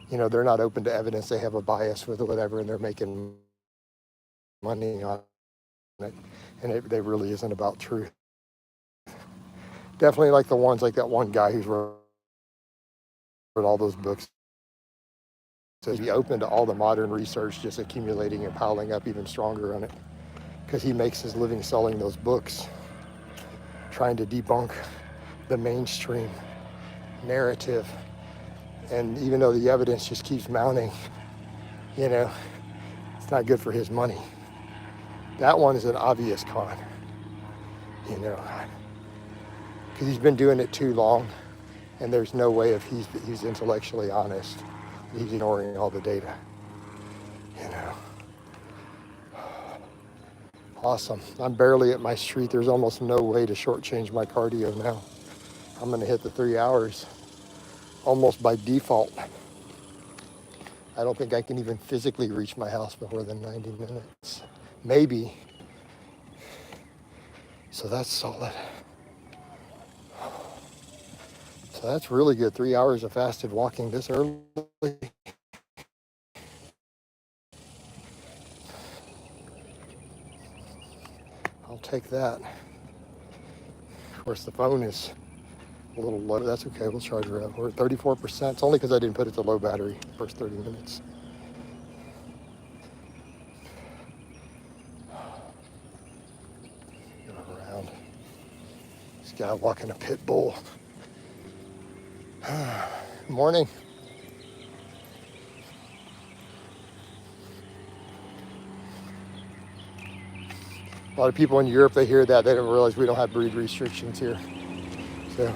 You know, they're not open to evidence. They have a bias with whatever, and they're making money on it. And it really isn't about truth. Definitely like the ones, like that one guy who's wrote all those books. So be open to all the modern research just accumulating and piling up even stronger on it, because he makes his living selling those books, trying to debunk the mainstream narrative. And even though the evidence just keeps mounting, you know, it's not good for his money. That one is an obvious con, you know, because he's been doing it too long, and there's no way if he's intellectually honest, he's ignoring all the data, you know. Awesome. I'm barely at my street. There's almost no way to shortchange my cardio now. I'm going to hit the 3 hours almost by default. I don't think I can even physically reach my house before the 90 minutes. Maybe. So that's solid. So that's really good. 3 hours of fasted walking this early. I'll take that. Of course, the phone is a little low. That's okay. We'll charge her up. We're at 34%. It's only because I didn't put it to low battery first 30 minutes. Go around. This guy walking a pit bull. Morning. A lot of people in Europe, they hear that. They don't realize we don't have breed restrictions here. So,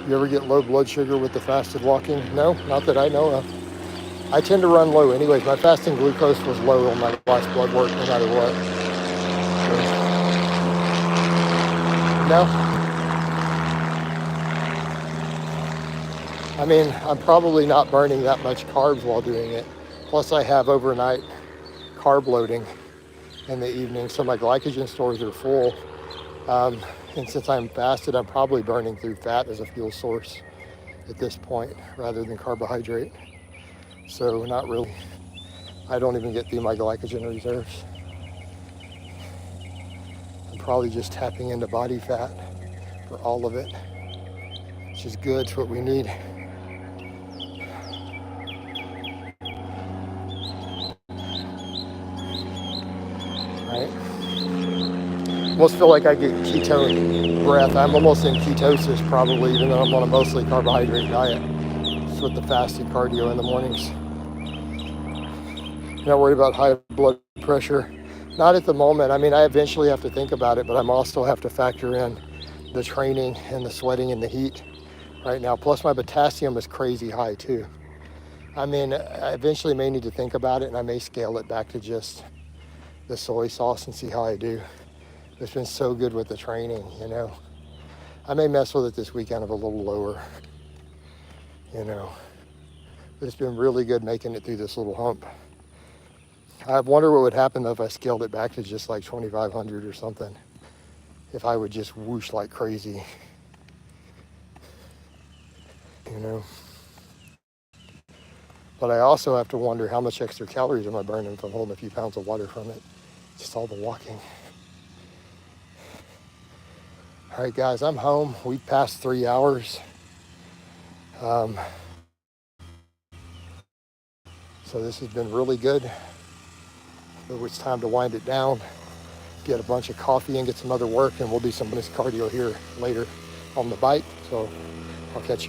you ever get low blood sugar with the fasted walking? No, not that I know of. I tend to run low anyways. My fasting glucose was low on my last blood work no matter what. No. I mean, I'm probably not burning that much carbs while doing it. Plus I have overnight carb loading in the evening, so my glycogen stores are full. And since I'm fasted, I'm probably burning through fat as a fuel source at this point rather than carbohydrate. So not really. I don't even get through my glycogen reserves. I'm probably just tapping into body fat for all of it, which is good. It's what we need. Right? almost feel like I get ketone breath. I'm almost in ketosis probably, even though I'm on a mostly carbohydrate diet. Just with the fasted cardio in the mornings. Not worried about high blood pressure. Not at the moment. I mean, I eventually have to think about it, but I'm also have to factor in the training and the sweating and the heat right now. Plus my potassium is crazy high too. I mean, I eventually may need to think about it, and I may scale it back to just the soy sauce and see how I do. It's been so good with the training, you know. I may mess with it this weekend of a little lower, you know. But it's been really good making it through this little hump. I wonder what would happen if I scaled it back to just like 2,500 or something. If I would just whoosh like crazy, you know. But I also have to wonder how much extra calories am I burning if I'm holding a few pounds of water from it. Just all the walking. All right, guys, I'm home. We've passed 3 hours. So this has been really good. So it's time to wind it down, get a bunch of coffee and get some other work, and we'll do some bonus cardio here later on the bike. So I'll catch you.